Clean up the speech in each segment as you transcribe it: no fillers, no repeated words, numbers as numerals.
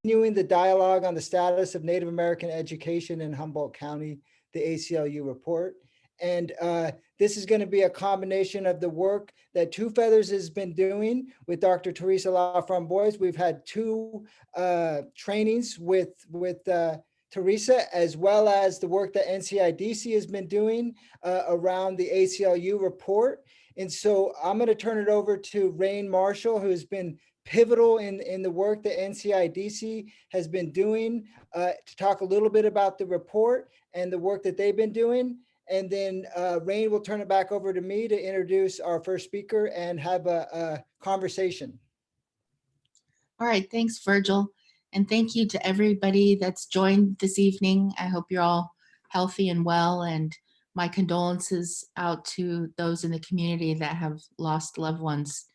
continuing the dialogue on the status of Native American education in Humboldt County, the ACLU report. And this is going to be a combination of the work that Two Feathers has been doing with Dr. Teresa Laframboy. We've had two trainings with Teresa, as well as the work that NCIDC has been doing around the ACLU report. And so I'm going to turn it over to Rain Marshall, who has been pivotal in the work that NCIDC has been doing to talk a little bit about the report and the work that they've been doing. And then Rain will turn it back over to me to introduce our first speaker and have a conversation. All right, thanks, Virgil. And thank you to everybody that's joined this evening. I hope you're all healthy and well, and my condolences out to those in the community that have lost loved ones.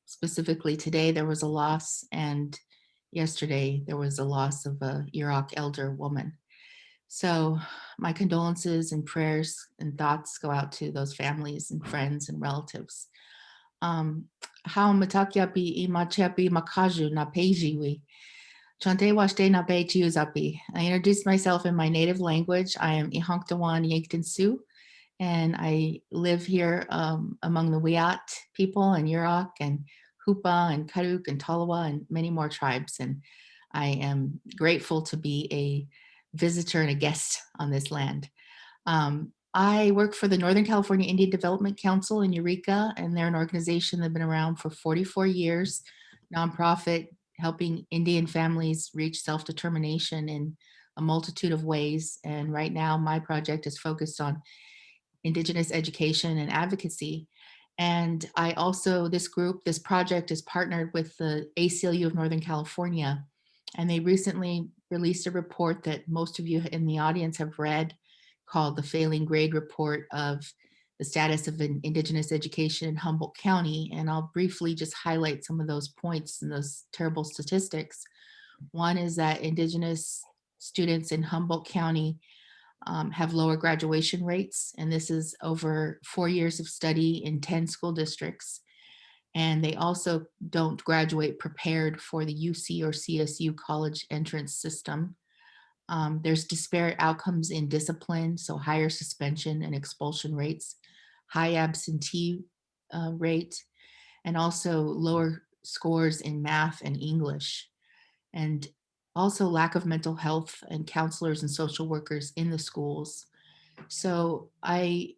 Specifically today, there was a loss, and yesterday there was a loss of a Yurok elder woman. So my condolences and prayers and thoughts go out to those families and friends and relatives. How matakiapi I machiapi makaju na pejiwi. Chante washte na pe chiuzapi. I introduced myself in my native language. I am Ihanktawan Yankton Sioux, and I live here among the Wiyot people and Yurok and Hupa and Karuk and Talawa and many more tribes. And I am grateful to be a visitor and a guest on this land. I work for the Northern California Indian Development Council in Eureka, and they're an organization that's been around for 44 years, nonprofit, helping Indian families reach self-determination in a multitude of ways. And right now my project is focused on Indigenous education and advocacy. And I also, this project is partnered with the ACLU of Northern California, and they recently released a report that most of you in the audience have read called the Failing Grade Report of the Status of Indigenous Education in Humboldt County. And I'll briefly just highlight some of those points and those terrible statistics. One is that Indigenous students in Humboldt County have lower graduation rates, and this is over 4 years of study in 10 school districts. And they also don't graduate prepared for the UC or CSU college entrance system. There's disparate outcomes in discipline, so higher suspension and expulsion rates, high absentee rate, and also lower scores in math and English. And also lack of mental health and counselors and social workers in the schools. So my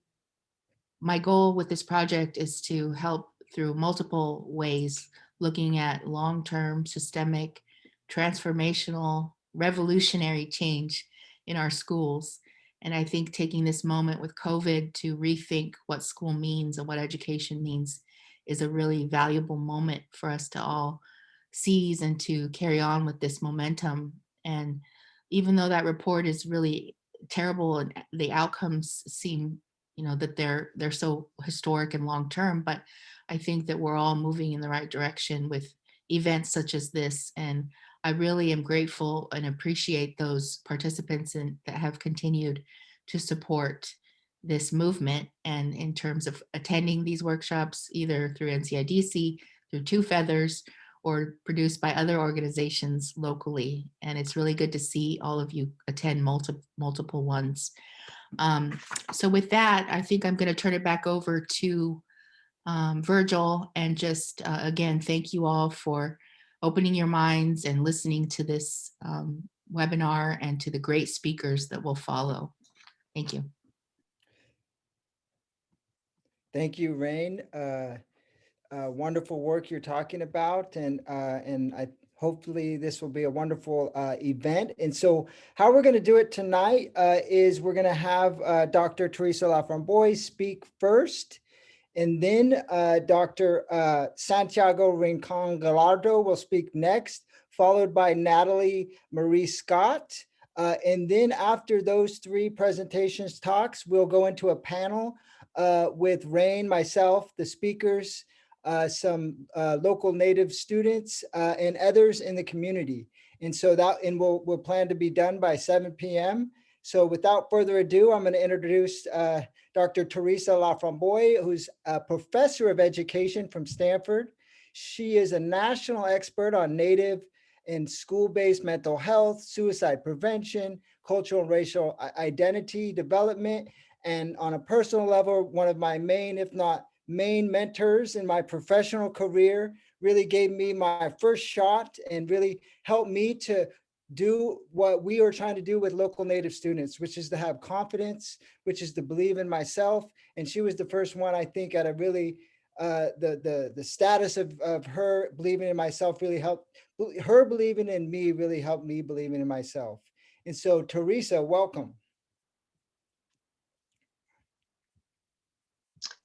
goal with this project is to help through multiple ways, looking at long-term, systemic, transformational, revolutionary change in our schools. And I think taking this moment with COVID to rethink what school means and what education means is a really valuable moment for us to all seize and to carry on with this momentum. And even though that report is really terrible and the outcomes seem, that they're so historic and long-term, but I think that we're all moving in the right direction with events such as this. And I really am grateful and appreciate those participants that have continued to support this movement. And in terms of attending these workshops, either through NCIDC, through Two Feathers, or produced by other organizations locally. And it's really good to see all of you attend multiple ones. So with that, I think I'm going to turn it back over to Virgil, and just again, thank you all for opening your minds and listening to this webinar and to the great speakers that will follow. Thank you. Thank you, Rain. Wonderful work you're talking about, and hopefully this will be a wonderful event. And so how we're going to do it tonight is we're going to have Dr. Teresa Laframboy speak first, and then Dr. Santiago Rincon Gallardo will speak next, followed by Natalie Marie Scott. And then after those three presentations talks, we'll go into a panel with Rain, myself, the speakers, some local Native students, and others in the community. And so we'll plan to be done by 7 p.m. So without further ado, I'm going to introduce Dr. Teresa Laframboy, who's a professor of education from Stanford. She is a national expert on Native in school-based mental health, suicide prevention, cultural and racial identity development. And on a personal level, one of my main, if not main mentors in my professional career, really gave me my first shot and really helped me to do what we are trying to do with local Native students, which is to have confidence, which is to believe in myself. And she was the first one, I think, at a really, the status of her believing in myself really helped, her believing in me really helped me believing in myself. And so, Teresa, welcome.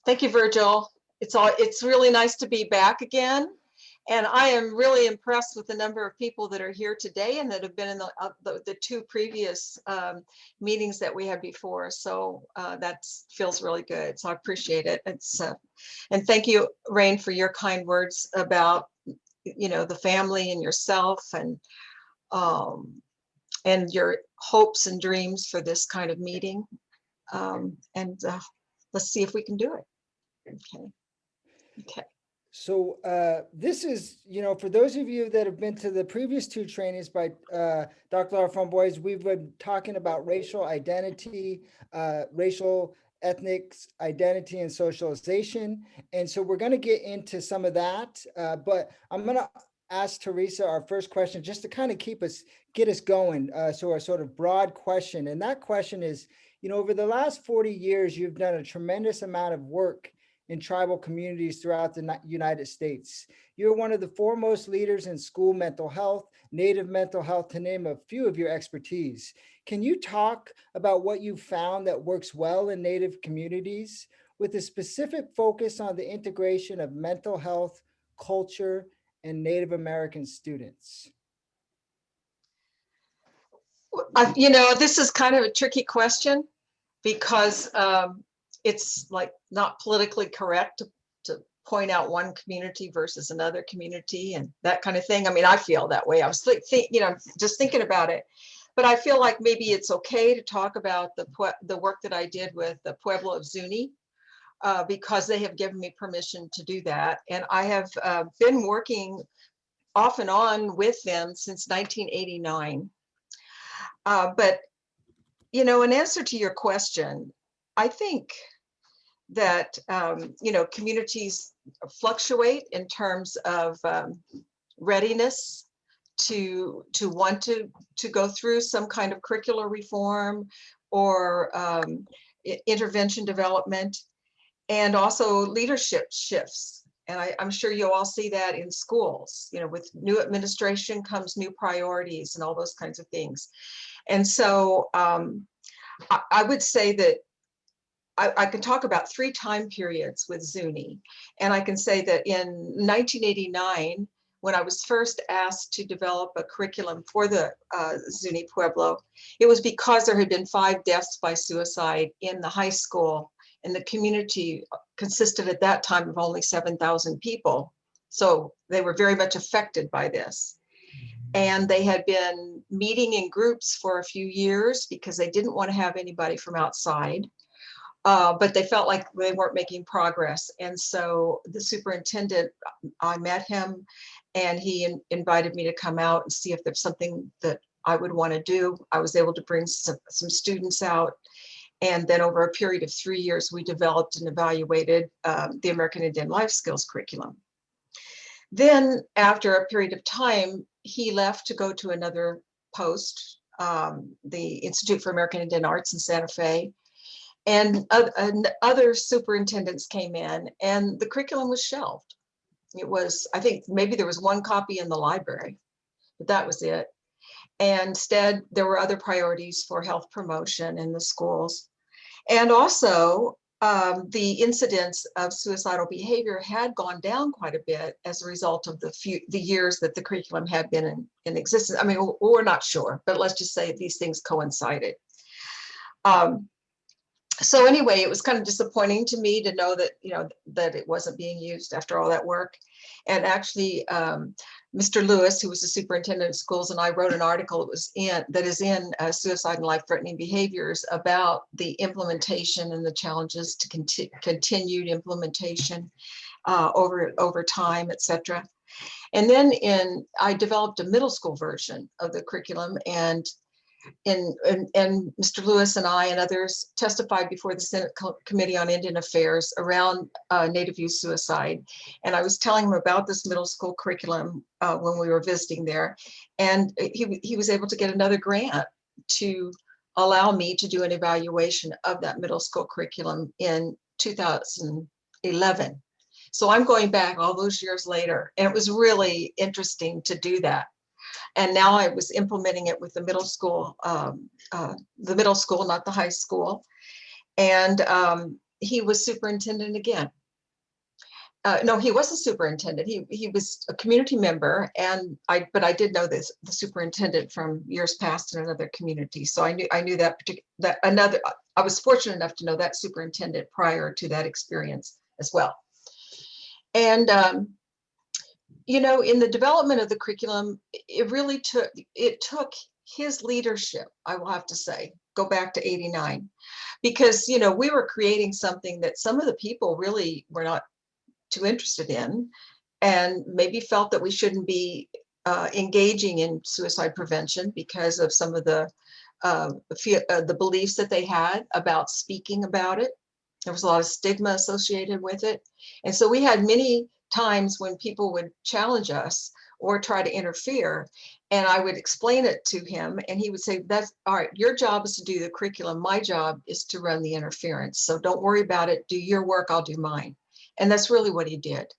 Thank you, Virgil. It's really nice to be back again. And I am really impressed with the number of people that are here today and that have been in the two previous meetings that we had before. So that feels really good. So I appreciate it. And thank you, Rain, for your kind words about, the family and yourself and your hopes and dreams for this kind of meeting. Let's see if we can do it. Okay. So this is, for those of you that have been to the previous two trainings by Dr. Laframboy, we've been talking about racial identity, racial ethnics, identity, and socialization. And so we're going to get into some of that, but I'm going to ask Teresa our first question just to kind of get us going. So our sort of broad question, and that question is, over the last 40 years, you've done a tremendous amount of work in tribal communities throughout the United States. You're one of the foremost leaders in school mental health, Native mental health, to name a few of your expertise. Can you talk about what you found that works well in Native communities with a specific focus on the integration of mental health, culture, and Native American students? This is kind of a tricky question because it's like not politically correct to point out one community versus another community and that kind of thing. I mean, I feel that way. I was just thinking about it, but I feel like maybe it's okay to talk about the work that I did with the Pueblo of Zuni because they have given me permission to do that. And I have been working off and on with them since 1989. But, in answer to your question, I think that, communities fluctuate in terms of readiness to want to go through some kind of curricular reform or intervention development, and also leadership shifts. And I'm sure you all see that in schools, with new administration comes new priorities and all those kinds of things. And so I would say that I can talk about 3 time periods with Zuni. And I can say that in 1989, when I was first asked to develop a curriculum for the Zuni Pueblo, it was because there had been 5 deaths by suicide in the high school, and the community consisted at that time of only 7,000 people. So they were very much affected by this. And they had been meeting in groups for a few years because they didn't want to have anybody from outside. But they felt like they weren't making progress. And so the superintendent, I met him and he invited me to come out and see if there's something that I would want to do. I was able to bring some students out. And then over a period of 3 years, we developed and evaluated the American Indian Life Skills curriculum. Then after a period of time, he left to go to another post, the Institute for American Indian Arts in Santa Fe. And other superintendents came in and the curriculum was shelved. It was, I think maybe there was 1 copy in the library, but that was it. And instead, there were other priorities for health promotion in the schools. And also, the incidence of suicidal behavior had gone down quite a bit as a result of the years that the curriculum had been in existence. I mean, we're not sure, but let's just say these things coincided. So anyway, it was kind of disappointing to me to know that, that it wasn't being used after all that work. And actually, Mr. Lewis, who was the superintendent of schools, and I wrote an article that is in Suicide and Life-Threatening Behaviors about the implementation and the challenges to continued implementation over time, et cetera. And then I developed a middle school version of the curriculum, and Mr. Lewis and I and others testified before the Senate Committee on Indian Affairs around Native youth suicide. And I was telling him about this middle school curriculum when we were visiting there. And he was able to get another grant to allow me to do an evaluation of that middle school curriculum in 2011. So I'm going back all those years later, and it was really interesting to do that. And now I was implementing it with the middle school, not the high school. And he was superintendent again. No, he wasn't superintendent. He was a community member, but I did know the superintendent from years past in another community. So I knew I was fortunate enough to know that superintendent prior to that experience as well. And in the development of the curriculum, it took his leadership, I will have to say, go back to '89, because, we were creating something that some of the people really were not too interested in, and maybe felt that we shouldn't be engaging in suicide prevention because of some of the beliefs that they had about speaking about it. There was a lot of stigma associated with it. And so we had many times when people would challenge us or try to interfere, and I would explain it to him, and he would say, "That's all right, your job is to do the curriculum, my job is to run the interference, so don't worry about it, do your work, I'll do mine." And that's really what he did.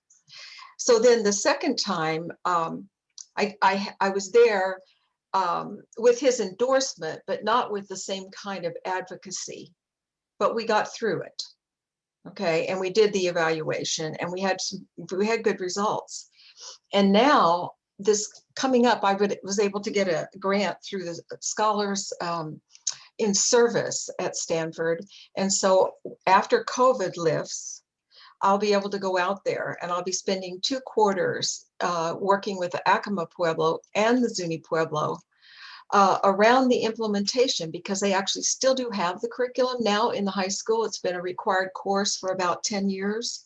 So then the second time, I was there with his endorsement, but not with the same kind of advocacy, but we got through it. Okay, and we did the evaluation, and we had good results. And now this coming up, I was able to get a grant through the Scholars in Service at Stanford. And so after COVID lifts, I'll be able to go out there, and I'll be spending 2 quarters working with the Acoma Pueblo and the Zuni Pueblo around the implementation, because they actually still do have the curriculum now in the high school. It's been a required course for about 10 years.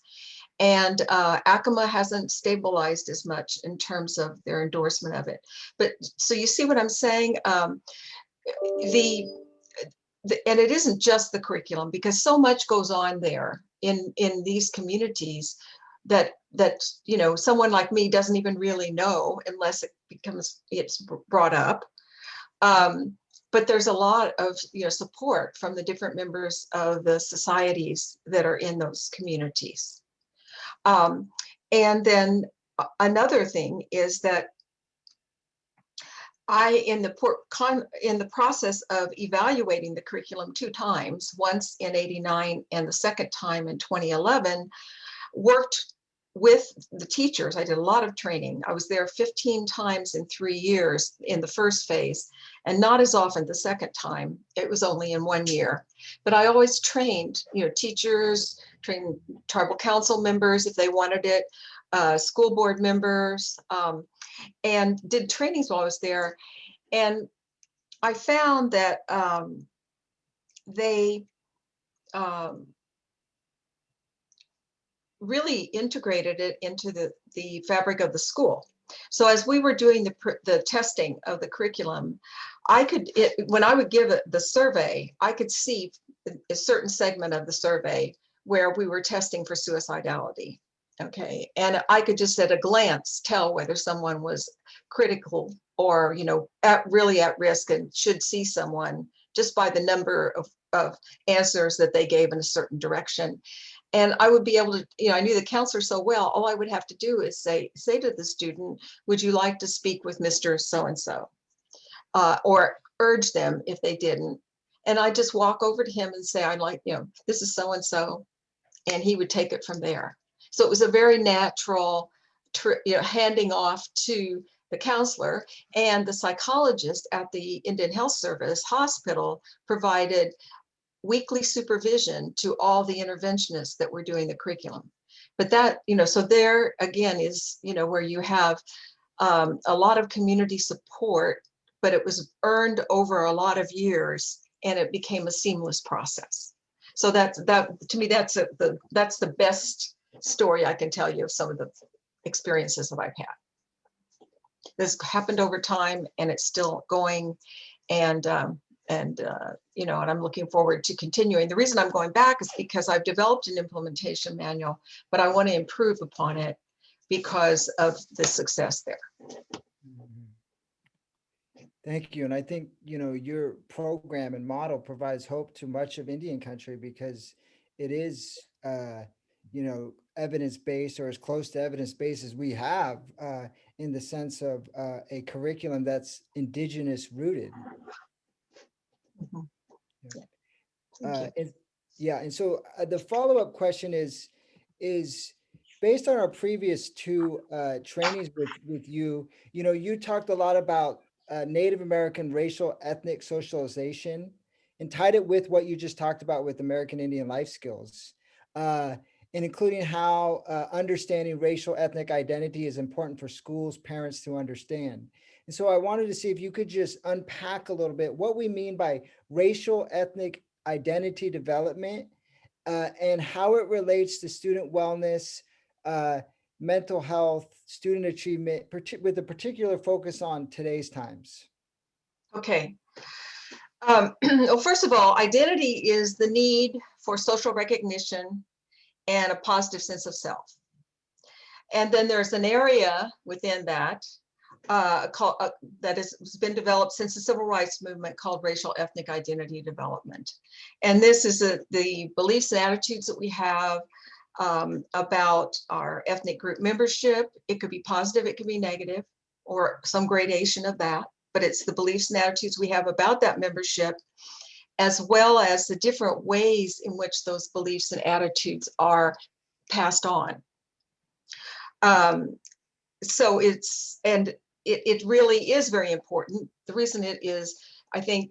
And Acoma hasn't stabilized as much in terms of their endorsement of it. But so you see what I'm saying? And it isn't just the curriculum, because so much goes on there in these communities that someone like me doesn't even really know unless it's brought up. But there's a lot of support from the different members of the societies that are in those communities. And then another thing is that in the process of evaluating the curriculum 2 times, once in '89 and the second time in 2011, worked with the teachers. I did a lot of training. I was there 15 times in 3 years in the first phase, and not as often the second time. It was only in 1 year. But I always trained, teachers, trained tribal council members if they wanted it, school board members, and did trainings while I was there. And I found that they really integrated it into the fabric of the school. So as we were doing the testing of the curriculum, when I would give it the survey, I could see a certain segment of the survey where we were testing for suicidality. Okay, and I could just at a glance tell whether someone was critical or really at risk and should see someone just by the number of answers that they gave in a certain direction. And I would be able to, I knew the counselor so well, all I would have to do is say to the student, "Would you like to speak with Mr. So-and-so?" Or urge them if they didn't. And I just walk over to him and say, "I'd like, this is so-and-so," and he would take it from there. So it was a very natural, handing off to the counselor, and the psychologist at the Indian Health Service hospital provided weekly supervision to all the interventionists that were doing the curriculum. But that, so there again is, where you have a lot of community support, but it was earned over a lot of years, and it became a seamless process. So to me, that's the best story I can tell you of some of the experiences that I've had. This happened over time, and it's still going. And you know, and I'm looking forward to continuing. The reason I'm going back is because I've developed an implementation manual, but I want to improve upon it because of the success there. Thank you. And I think, you know, your program and model provides hope to much of Indian country because it is, you know, evidence-based or as close to evidence-based as we have in the sense of a curriculum that's Indigenous rooted. Mhm. Yeah. Thank you. And yeah, and so the follow-up question is based on our previous two trainings with you, you know, you talked a lot about Native American racial ethnic socialization and tied it with what you just talked about with American Indian life skills, uh, and including how understanding racial ethnic identity is important for schools, parents to understand. And so I wanted to see if you could just unpack a little bit what we mean by racial ethnic identity development and how it relates to student wellness, uh, mental health, student achievement, with a particular focus on today's times. Okay. Well, first of all, identity is the need for social recognition and a positive sense of self. And then there's an area within that that has been developed since the civil rights movement called racial ethnic identity development. And this is the beliefs and attitudes that we have about our ethnic group membership. It could be positive, it could be negative, or some gradation of that, but it's the beliefs and attitudes we have about that membership, as well as the different ways in which those beliefs and attitudes are passed on. So it really is very important. The reason it is, I think,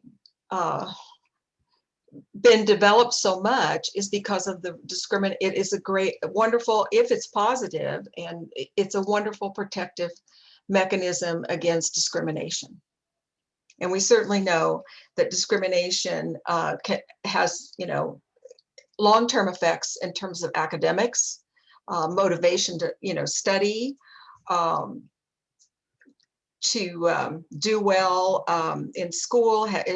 been developed so much is because of the it is a great, wonderful, if it's positive, and it's a wonderful protective mechanism against discrimination. And we certainly know that discrimination has, you know, long-term effects in terms of academics, motivation to, you know, study, to do well in school. It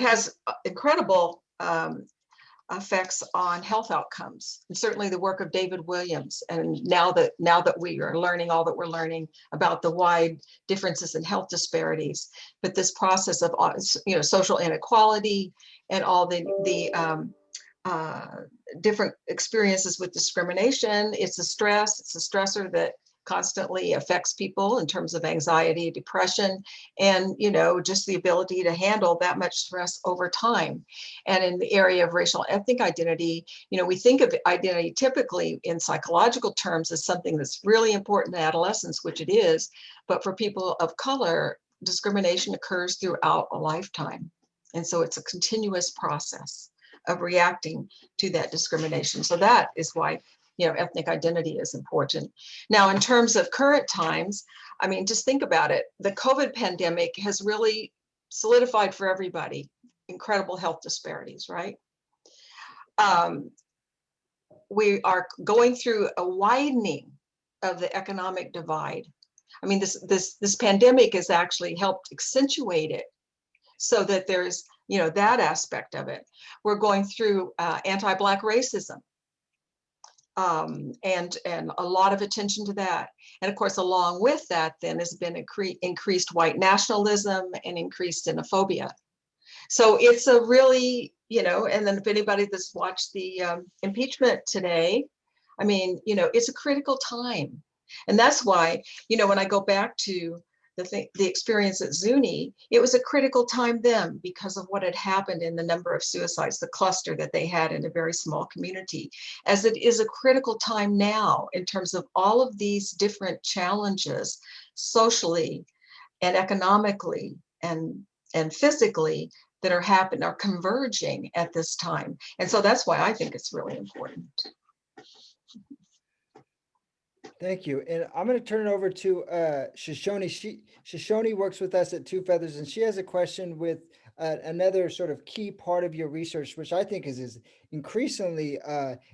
has incredible effects on health outcomes, and certainly the work of David Williams. And now that we are learning all that we're learning about the wide differences in health disparities, but this process of, you know, social inequality and all the different experiences with discrimination, it's a stressor that constantly affects people in terms of anxiety, depression, and, you know, just the ability to handle that much stress over time. And in the area of racial ethnic identity, you know, we think of identity typically in psychological terms as something that's really important in adolescence, which it is, but for people of color, discrimination occurs throughout a lifetime. And so it's a continuous process of reacting to that discrimination. So that is why, you know, ethnic identity is important. Now, in terms of current times, I mean, just think about it. The COVID pandemic has really solidified for everybody incredible health disparities, right? We are going through a widening of the economic divide. I mean, this pandemic has actually helped accentuate it, so that there's, you know, that aspect of it. We're going through anti-Black racism. And a lot of attention to that. And of course, along with that, then has been increased white nationalism and increased xenophobia. So it's a really, you know, and then if anybody that's watched the impeachment today, I mean, you know, it's a critical time. And that's why, you know, when I go back to the experience at Zuni, it was a critical time then because of what had happened in the number of suicides, the cluster that they had in a very small community, as it is a critical time now in terms of all of these different challenges socially and economically and physically that are converging at this time. And so that's why I think it's really important. Thank you. And I'm going to turn it over to Shoshone. Shoshone works with us at Two Feathers, and she has a question with another sort of key part of your research, which I think is increasingly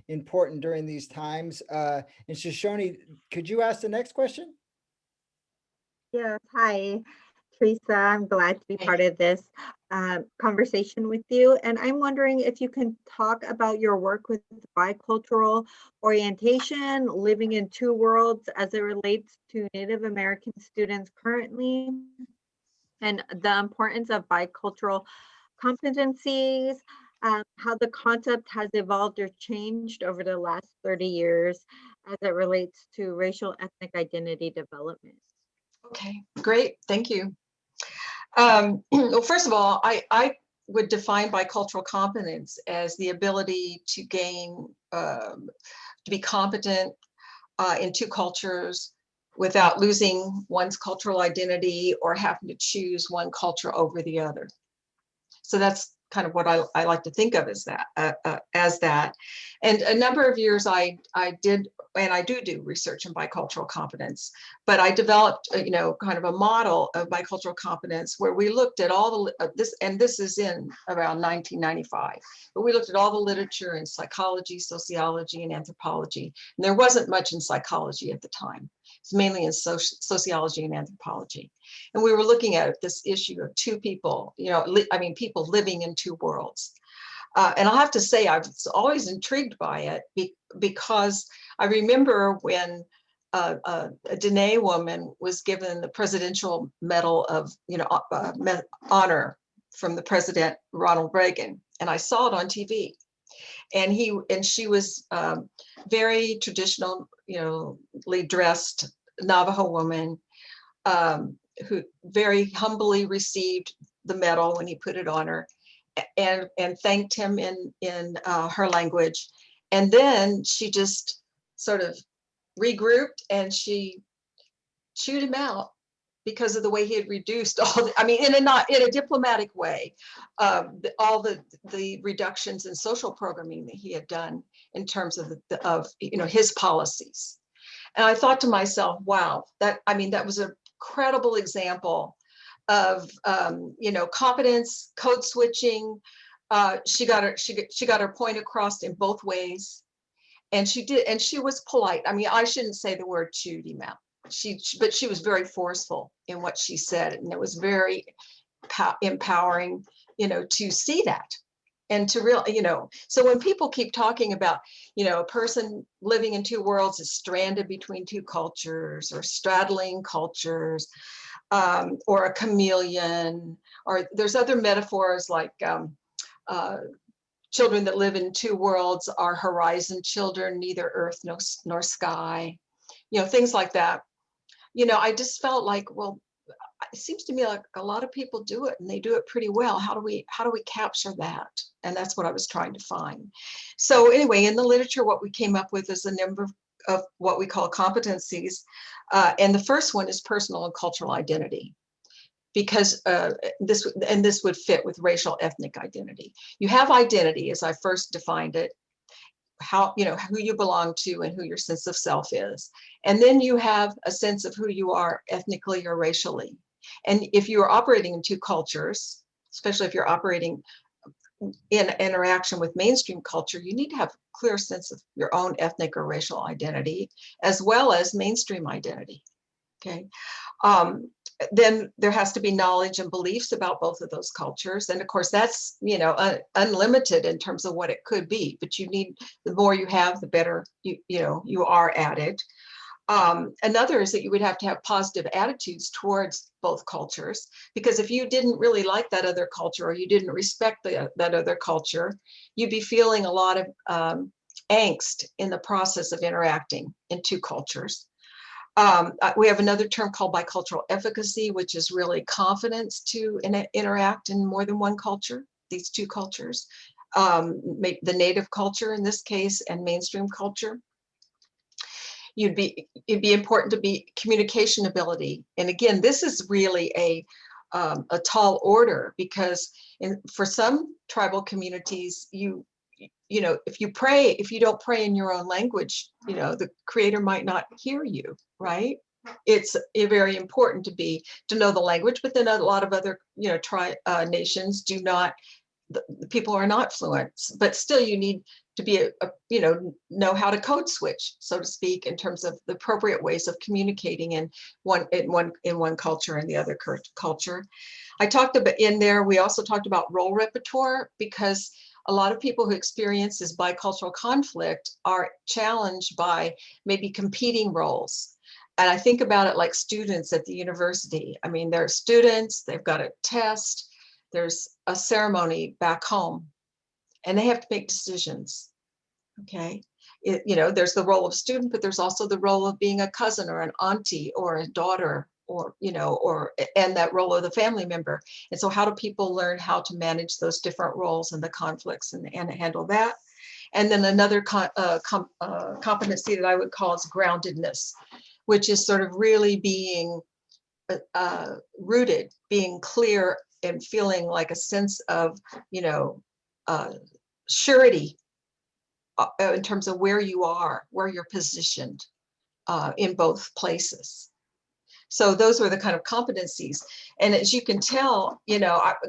important during these times. And Shoshone, could you ask the next question? Yes, hi, Teresa. I'm glad to be part of this conversation with you. And I'm wondering if you can talk about your work with bicultural orientation, living in two worlds as it relates to Native American students currently, and the importance of bicultural competencies, how the concept has evolved or changed over the last 30 years as it relates to racial ethnic identity development. Okay, great. Thank you. Well, first of all, I would define bicultural competence as the ability to gain, to be competent in two cultures without losing one's cultural identity or having to choose one culture over the other. So that's kind of what I like to think of as that. And a number of years I did, and I do research in bicultural competence, but I developed, kind of a model of bicultural competence where we looked at all the, this is in around 1995, but we looked at all the literature in psychology, sociology, and anthropology. And there wasn't much in psychology at the time. It's mainly in sociology and anthropology. And we were looking at this issue of two people, people living in two worlds. And I'll have to say, I was always intrigued by it because I remember when a Dene woman was given the Presidential Medal of, honor from the President Ronald Reagan, and I saw it on TV. And she was very traditionally dressed Navajo woman, who very humbly received the medal when he put it on her, and thanked him in her language. And then she just sort of regrouped and she chewed him out because of the way he had reduced all in a diplomatic way, all the reductions in social programming that he had done in terms of his policies. And I thought to myself, wow, that was a credible example of competence, code switching. She got her point across in both ways, and she did, and she was polite. I shouldn't say the word chewed him out. But she was very forceful in what she said, and it was very empowering, to see that. And to really, so when people keep talking about, a person living in two worlds is stranded between two cultures or straddling cultures, or a chameleon, or there's other metaphors like children that live in two worlds are horizon children, neither earth nor sky, things like that. I just felt like, well, it seems to me like a lot of people do it and they do it pretty well. How do we capture that? And that's what I was trying to find. So anyway, in the literature, what we came up with is a number of what we call competencies. And the first one is personal and cultural identity, because this would fit with racial ethnic identity. You have identity, as I first defined it, who you belong to and who your sense of self is. And then you have a sense of who you are ethnically or racially. And if you are operating in two cultures, especially if you're operating in interaction with mainstream culture, you need to have a clear sense of your own ethnic or racial identity, as well as mainstream identity, okay? Then there has to be knowledge and beliefs about both of those cultures. And of course, that's, unlimited in terms of what it could be, but you need, the more you have, the better you are at it. Another is that you would have to have positive attitudes towards both cultures, because if you didn't really like that other culture or you didn't respect that other culture, you'd be feeling a lot of angst in the process of interacting in two cultures. We have another term called bicultural efficacy, which is really confidence to interact in more than one culture, these two cultures, the native culture in this case and mainstream culture. It'd be important to be communication ability. And again, this is really a tall order, because for some tribal communities, if you don't pray in your own language, the creator might not hear you, right? It's very important to know the language, but then a lot of other, nations do not, the people are not fluent, but still you need to be know how to code switch, so to speak, in terms of the appropriate ways of communicating in one culture and the other culture. I talked about in there, we also talked about role repertoire, because a lot of people who experience this bicultural conflict are challenged by maybe competing roles. And I think about it like students at the university. I mean, they're students, they've got a test, there's a ceremony back home, and they have to make decisions, okay? There's the role of student, but there's also the role of being a cousin or an auntie or a daughter, or and that role of the family member. And so how do people learn how to manage those different roles and the conflicts and handle that? And then another competency that I would call is groundedness, which is sort of really being rooted, being clear, and feeling like a sense of surety in terms of where you are, where you're positioned in both places. So those were the kind of competencies. And as you can tell,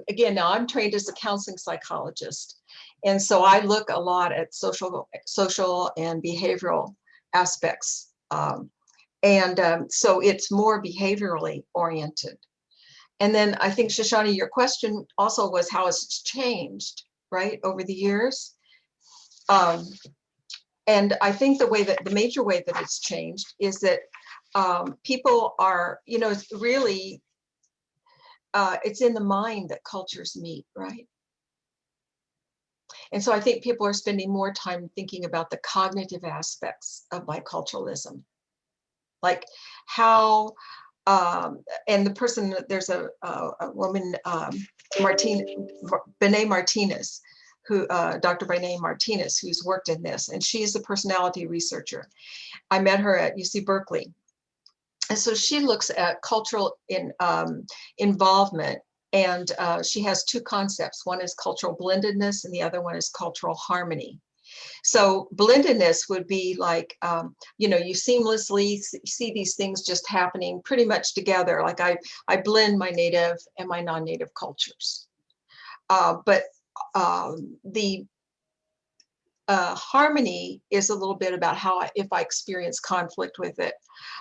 again, now I'm trained as a counseling psychologist. And so I look a lot at social and behavioral aspects. So it's more behaviorally oriented. And then I think, Shoshani, your question also was how it's changed, right, over the years. And I think the major way that it's changed is that people are, it's really, it's in the mind that cultures meet, right? And so I think people are spending more time thinking about the cognitive aspects of biculturalism, like how, and the person, there's a woman, Bené Martinez, Dr. Bené Martinez, who's worked in this, and she's a personality researcher. I met her at UC Berkeley. And so she looks at cultural involvement, and she has two concepts. One is cultural blendedness, and the other one is cultural harmony. So blendedness would be like, you seamlessly see these things just happening pretty much together. Like I blend my native and my non-native cultures. But the harmony is a little bit about how if I experience conflict with it,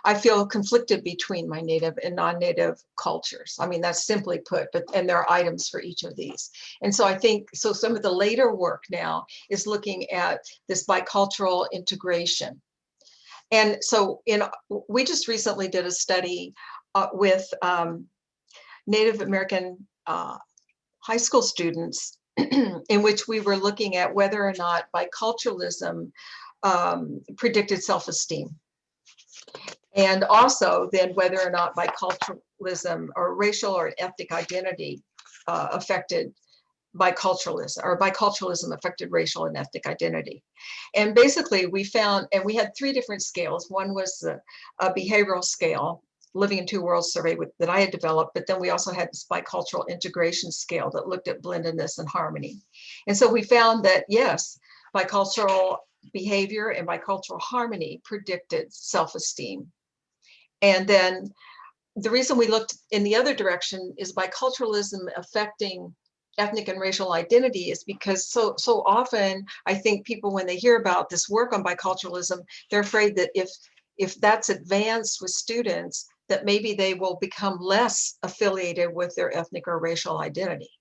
I feel conflicted between my native and non-native cultures. I mean, that's simply put, and there are items for each of these. And so I think, so some of the later work now is looking at this bicultural integration. And so we just recently did a study with Native American high school students in which we were looking at whether or not biculturalism predicted self-esteem. And also then whether or not biculturalism or racial or ethnic identity affected biculturalism, or biculturalism affected racial and ethnic identity. And basically we found, and we had three different scales. One was a behavioral scale, Living in Two Worlds survey that I had developed, but then we also had this bicultural integration scale that looked at blendedness and harmony. And so we found that, yes, bicultural behavior and bicultural harmony predicted self-esteem. And then the reason we looked in the other direction is biculturalism affecting ethnic and racial identity is because so often I think people, when they hear about this work on biculturalism, they're afraid that if that's advanced with students, that maybe they will become less affiliated with their ethnic or racial identity.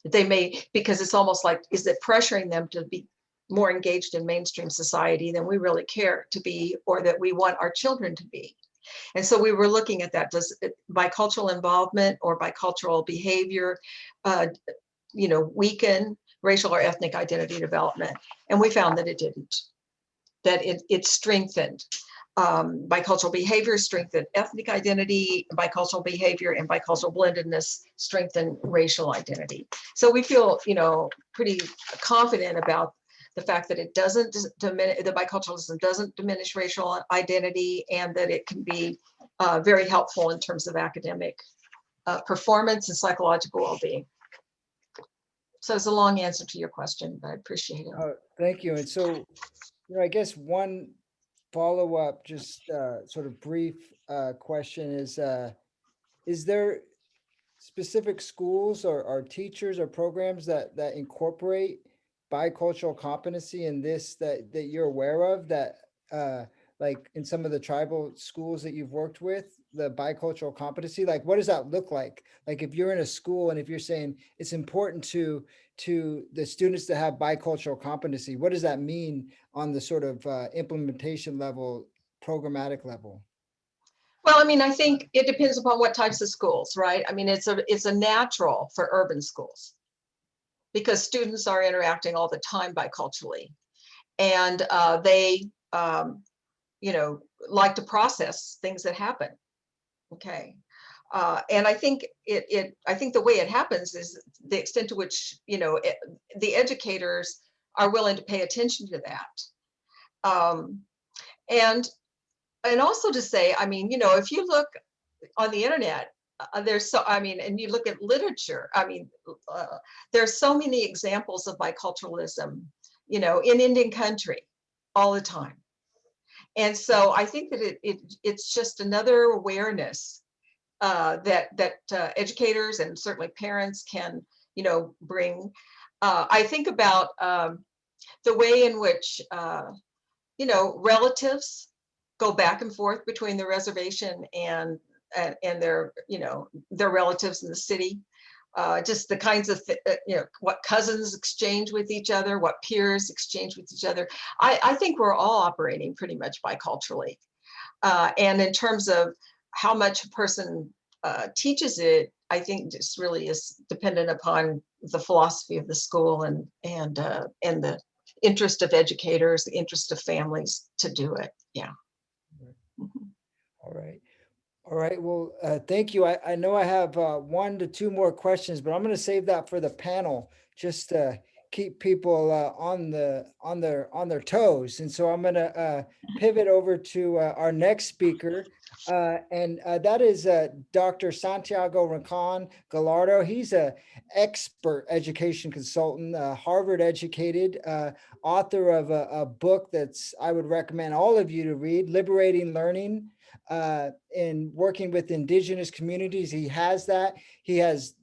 They may, because it's almost like, is it pressuring them to be more engaged in mainstream society than we really care to be, or that we want our children to be? And so we were looking at that. Does bicultural involvement or bicultural behavior, weaken racial or ethnic identity development? And we found that it didn't, that it strengthened. Bicultural behavior strengthened ethnic identity, bicultural behavior and bicultural blendedness strengthen racial identity. So we feel, pretty confident about the fact that it doesn't diminish, the biculturalism doesn't diminish racial identity, and that it can be very helpful in terms of academic performance and psychological well-being. So it's a long answer to your question, but I appreciate it. Thank you. And so, I guess one follow-up, just sort of brief question is there specific schools or teachers or programs that incorporate bicultural competency in this that you're aware of that like in some of the tribal schools that you've worked with, the bicultural competency, like what does that look like? Like if you're in a school and if you're saying it's important to the students to have bicultural competency, what does that mean on the sort of implementation level, programmatic level? Well, I mean, I think it depends upon what types of schools, right? I mean, it's a natural for urban schools because students are interacting all the time biculturally, and they, like to process things that happen. Okay, and I think I think the way it happens is the extent to which the educators are willing to pay attention to that, and also to say, I mean, if you look on the internet, and you look at literature, I mean, there's so many examples of biculturalism, in Indian country all the time. And so I think that it's just another awareness that educators and certainly parents can, bring. I think about the way in which, relatives go back and forth between the reservation and their, their relatives in the city. Just the kinds of, what cousins exchange with each other, what peers exchange with each other. I think we're all operating pretty much biculturally. And in terms of how much a person teaches it, I think just really is dependent upon the philosophy of the school and the interest of educators, the interest of families to do it. Yeah. Mm-hmm. All right. All right. Well, thank you. I know I have 1 to 2 more questions, but I'm going to save that for the panel just to keep people on their toes. And so I'm going to pivot over to our next speaker, and that is Dr. Santiago Rincon Gallardo. He's an expert education consultant, Harvard educated, author of a book that's I would recommend all of you to read, Liberating Learning. In working with Indigenous communities. He has that. He's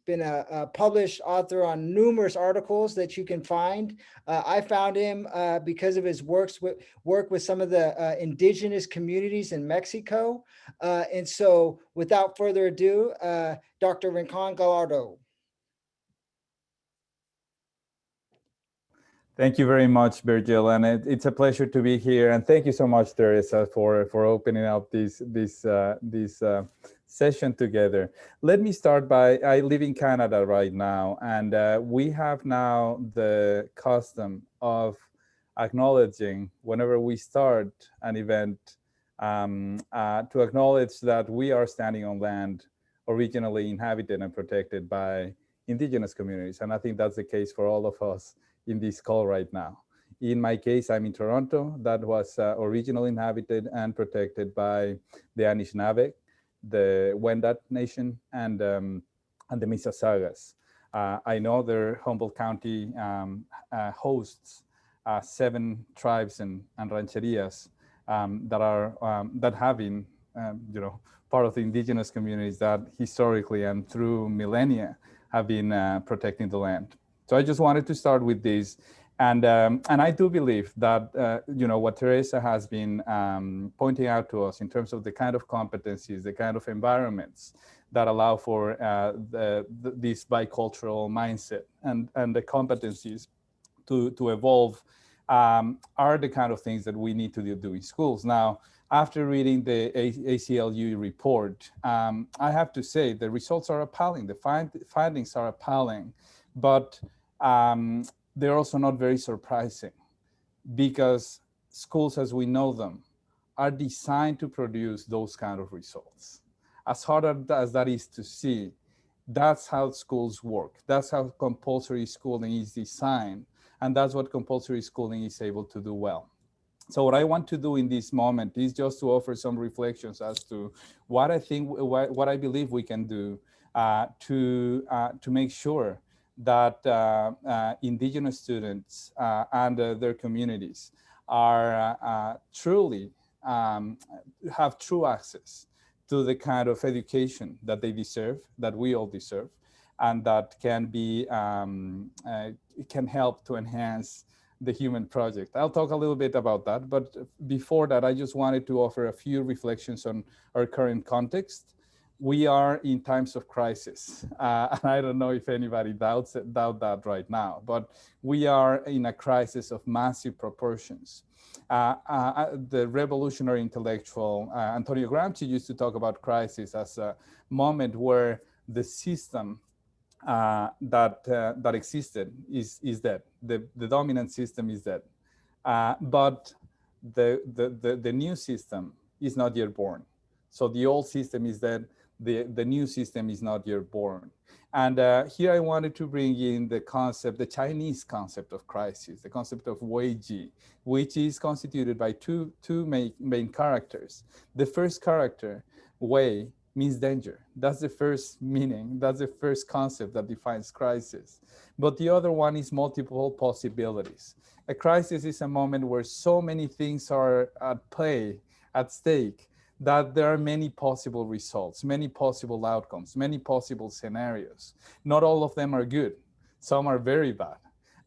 been a published author on numerous articles that you can find. I found him because of his work with some of the Indigenous communities in Mexico. And so without further ado, Dr. Rincon Gallardo. Thank you very much, Virgil, and it's a pleasure to be here. And thank you so much, Teresa, for opening up this session together. Let me start by, I live in Canada right now, and we have now the custom of acknowledging whenever we start an event to acknowledge that we are standing on land originally inhabited and protected by Indigenous communities. And I think that's the case for all of us in this call right now. In my case, I'm in Toronto. That was originally inhabited and protected by the Anishinaabe, the Wendat Nation, and the Mississaugas. I know their Humboldt County hosts 7 tribes and rancherias that have been, part of the Indigenous communities that historically and through millennia have been protecting the land. So I just wanted to start with this, and I do believe that what Teresa has been pointing out to us in terms of the kind of competencies, the kind of environments that allow for this bicultural mindset and the competencies to evolve are the kind of things that we need to do in schools. Now, after reading the ACLU report, I have to say the results are appalling. The findings are appalling, but they're also not very surprising because schools as we know them are designed to produce those kind of results. As hard as that is to see, that's how schools work. That's how compulsory schooling is designed. And that's what compulsory schooling is able to do well. So what I want to do in this moment is just to offer some reflections as to what I think, what I believe we can do to make sure that Indigenous students and their communities are truly have true access to the kind of education that they deserve, that we all deserve, and that can be can help to enhance the human project. I'll talk a little bit about that, but before that, I just wanted to offer a few reflections on our current context. We are in times of crisis, and I don't know if anybody doubt that right now, but we are in a crisis of massive proportions. The revolutionary intellectual Antonio Gramsci used to talk about crisis as a moment where the system that existed is dead. The dominant system is dead, but the new system is not yet born. So the old system is dead. The new system is not yet born. And here I wanted to bring in the concept, the Chinese concept of crisis, the concept of Wei Ji, which is constituted by two main characters. The first character, Wei, means danger. That's the first meaning. That's the first concept that defines crisis. But the other one is multiple possibilities. A crisis is a moment where so many things are at play, at stake, that there are many possible results, many possible outcomes, many possible scenarios. Not all of them are good. Some are very bad.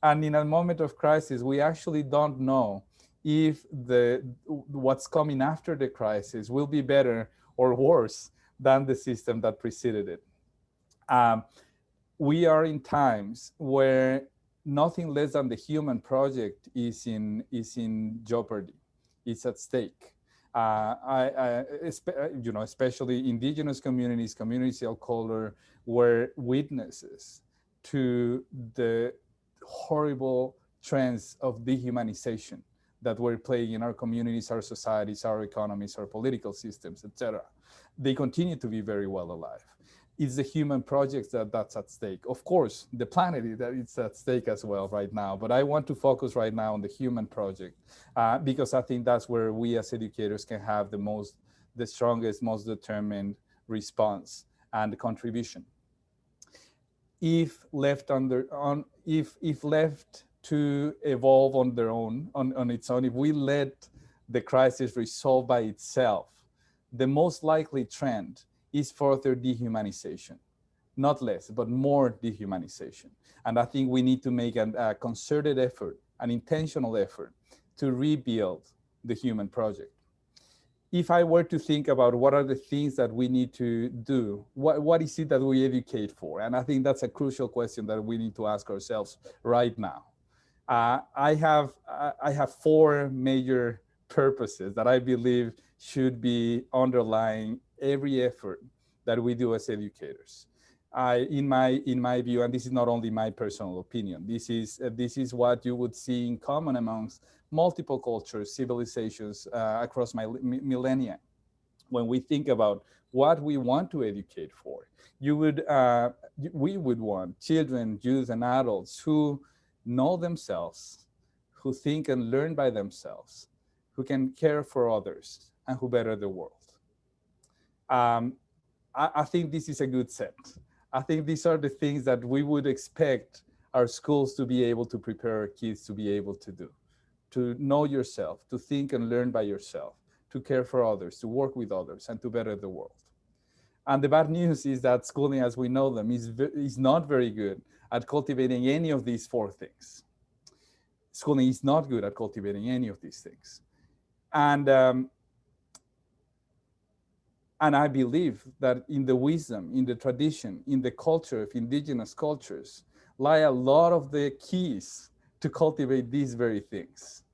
And in a moment of crisis, we actually don't know if what's coming after the crisis will be better or worse than the system that preceded it. We are in times where nothing less than the human project is in jeopardy. It's at stake. Especially indigenous communities, communities of color, were witnesses to the horrible trends of dehumanization that were playing in our communities, our societies, our economies, our political systems, etc. They continue to be very well alive. It's the human project that's at stake. Of course, the planet is at stake as well right now, but I want to focus right now on the human project because I think that's where we as educators can have the strongest, most determined response and contribution. If left to evolve on their own, on its own, if we let the crisis resolve by itself, the most likely trend is further dehumanization, not less, but more dehumanization. And I think we need to make a concerted effort, an intentional effort to rebuild the human project. If I were to think about what are the things that we need to do, what is it that we educate for? And I think that's a crucial question that we need to ask ourselves right now. I have four major purposes that I believe should be underlying every effort that we do as educators. In my view, and this is not only my personal opinion, this is what you would see in common amongst multiple cultures, civilizations across millennia. When we think about what we want to educate for, we would want children, youth, and adults who know themselves, who think and learn by themselves, who can care for others, and who better the world. I think this is a good set. I think these are the things that we would expect our schools to be able to prepare our kids to be able to do. To know yourself, to think and learn by yourself, to care for others, to work with others, and to better the world. And the bad news is that schooling as we know them is not very good at cultivating any of these four things. Schooling is not good at cultivating any of these things. And I believe that in the wisdom, in the tradition, in the culture of indigenous cultures, lie a lot of the keys to cultivate these very things.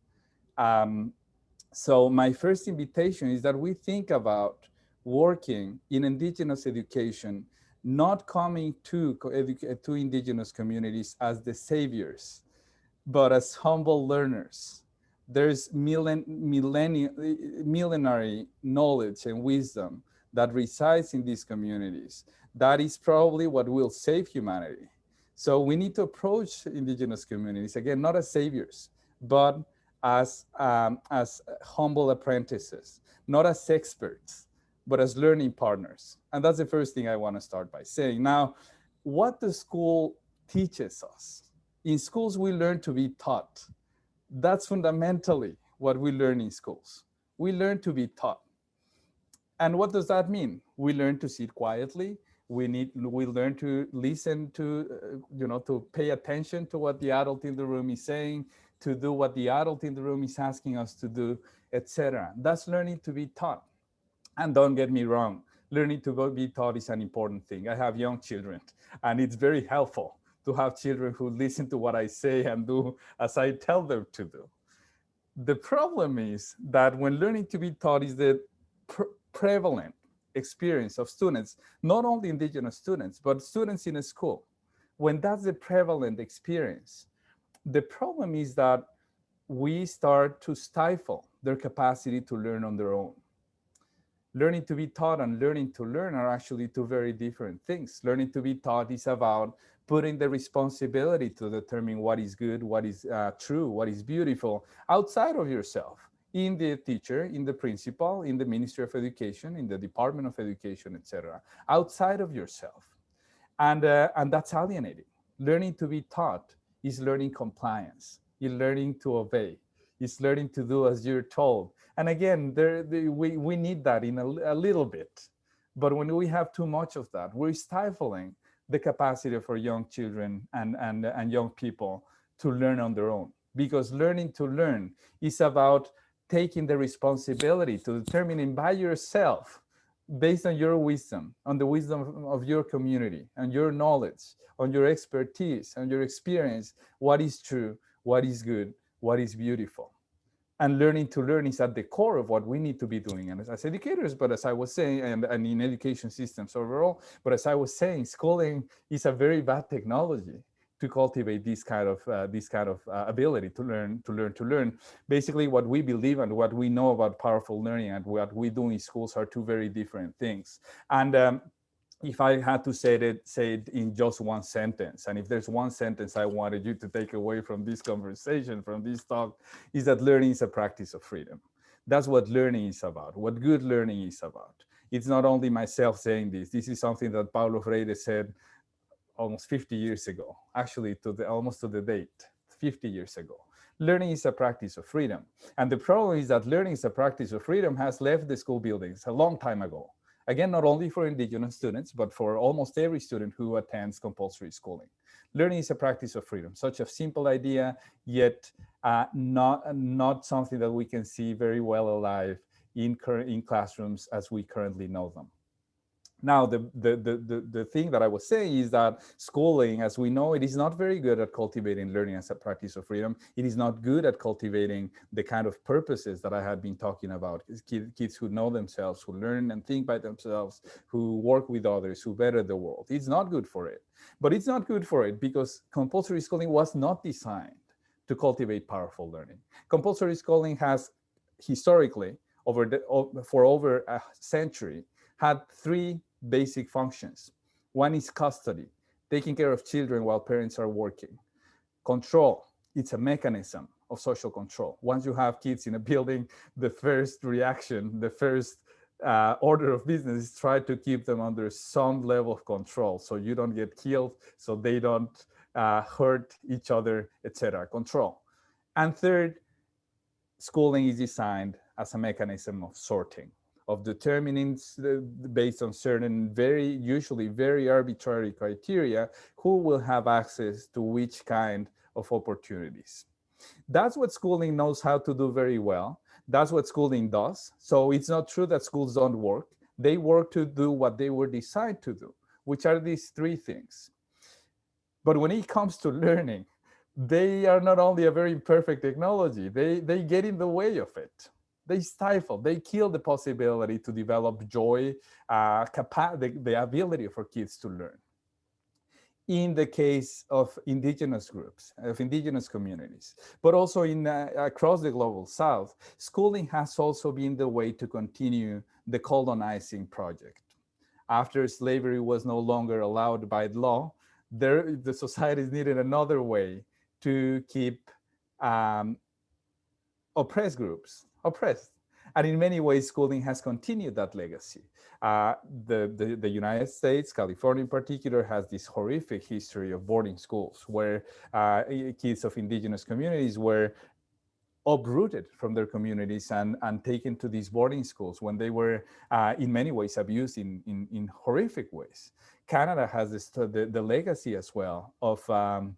So my first invitation is that we think about working in indigenous education, not coming to indigenous communities as the saviors, but as humble learners. There's millenary knowledge and wisdom that resides in these communities. That is probably what will save humanity. So we need to approach indigenous communities, again, not as saviors, but as humble apprentices, not as experts, but as learning partners. And that's the first thing I want to start by saying. Now, what the school teaches us. In schools, we learn to be taught. That's fundamentally what we learn in schools. We learn to be taught. And what does that mean? We learn to sit quietly. We learn to listen to, to pay attention to what the adult in the room is saying, to do what the adult in the room is asking us to do, etc. That's learning to be taught. And don't get me wrong, learning to be taught is an important thing. I have young children, and it's very helpful to have children who listen to what I say and do as I tell them to do. The problem is that when learning to be taught is the prevalent experience of students, not only Indigenous students, but students in a school, when that's the prevalent experience, the problem is that we start to stifle their capacity to learn on their own. Learning to be taught and learning to learn are actually two very different things. Learning to be taught is about putting the responsibility to determine what is good, what is true, what is beautiful outside of yourself, in the teacher, in the principal, in the Ministry of Education, in the Department of Education, etc., outside of yourself. And that's alienating. Learning to be taught is learning compliance, is learning to obey, is learning to do as you're told. And again, we need that in a little bit. But when we have too much of that, we're stifling the capacity for young children and young people to learn on their own. Because learning to learn is about taking the responsibility to determining by yourself, based on your wisdom, on the wisdom of your community, and your knowledge, on your expertise, and your experience, what is true, what is good, what is beautiful. And learning to learn is at the core of what we need to be doing and as educators, but as I was saying, and in education systems overall, but as I was saying, schooling is a very bad technology to cultivate this kind of ability to learn. Basically, what we believe and what we know about powerful learning and what we do in schools are two very different things. And if I had to say it in just one sentence, and if there's one sentence I wanted you to take away from this conversation, from this talk, is that learning is a practice of freedom. That's what learning is about, what good learning is about. It's not only myself saying this. This is something that Paulo Freire said almost 50 years ago, actually almost to the date, 50 years ago. Learning is a practice of freedom. And the problem is that learning is a practice of freedom has left the school buildings a long time ago. Again, not only for Indigenous students, but for almost every student who attends compulsory schooling. Learning is a practice of freedom, such a simple idea, yet not something that we can see very well alive in classrooms as we currently know them. Now, the thing that I was saying is that schooling, as we know, it is not very good at cultivating learning as a practice of freedom. It is not good at cultivating the kind of purposes that I had been talking about. Kids who know themselves, who learn and think by themselves, who work with others, who better the world. It's not good for it. But it's not good for it because compulsory schooling was not designed to cultivate powerful learning. Compulsory schooling has historically, for over a century, had three basic functions. One is custody, taking care of children while parents are working. Control, it's a mechanism of social control. Once you have kids in a building, the first reaction, the first order of business is try to keep them under some level of control so you don't get killed, so they don't hurt each other, etc. Control. And third, schooling is designed as a mechanism of sorting, of determining based on certain usually very arbitrary criteria, who will have access to which kind of opportunities. That's what schooling knows how to do very well. That's what schooling does. So it's not true that schools don't work. They work to do what they were designed to do, which are these three things. But when it comes to learning, they are not only a very imperfect technology, they get in the way of it. They stifle, they kill the possibility to develop joy, the ability for kids to learn. In the case of Indigenous groups, of Indigenous communities, but also across the global South, schooling has also been the way to continue the colonizing project. After slavery was no longer allowed by law, the societies needed another way to keep oppressed groups oppressed. And in many ways, schooling has continued that legacy. The United States, California in particular, has this horrific history of boarding schools where kids of Indigenous communities were uprooted from their communities and taken to these boarding schools when they were in many ways abused in horrific ways. Canada has the legacy as well of I'm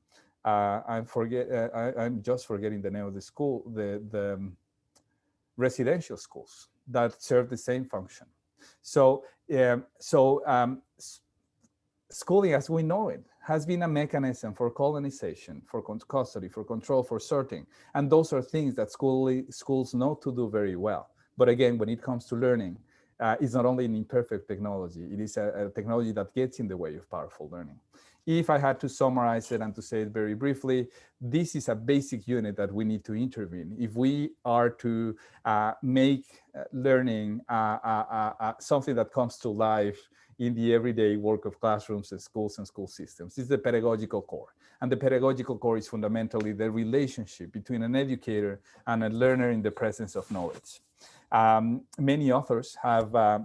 just forgetting the name of the school, the residential schools that serve the same function. So schooling as we know it has been a mechanism for colonization, for custody, for control, for sorting. And those are things that schools know to do very well. But again, when it comes to learning, it's not only an imperfect technology, it is a technology that gets in the way of powerful learning. If I had to summarize it and to say it very briefly, this is a basic unit that we need to intervene. If we are to make learning something that comes to life in the everyday work of classrooms and schools and school systems, is the pedagogical core. And the pedagogical core is fundamentally the relationship between an educator and a learner in the presence of knowledge. Many authors have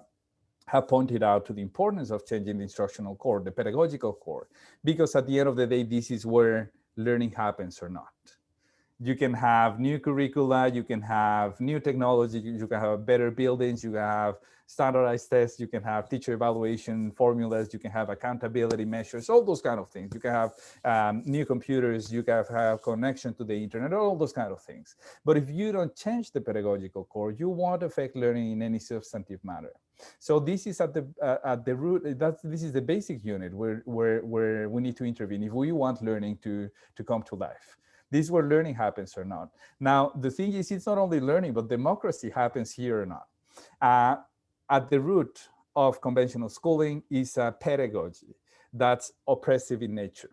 pointed out to the importance of changing the instructional core, the pedagogical core, because at the end of the day, this is where learning happens or not. You can have new curricula, you can have new technology, you can have better buildings, you can have standardized tests, you can have teacher evaluation formulas, you can have accountability measures, all those kind of things. You can have new computers, you can have connection to the internet, all those kind of things. But if you don't change the pedagogical core, you won't affect learning in any substantive manner. So this is at the root. This is the basic unit where we need to intervene if we want learning to come to life. This is where learning happens or not. Now, the thing is, it's not only learning, but democracy happens here or not. At the root of conventional schooling is a pedagogy that's oppressive in nature.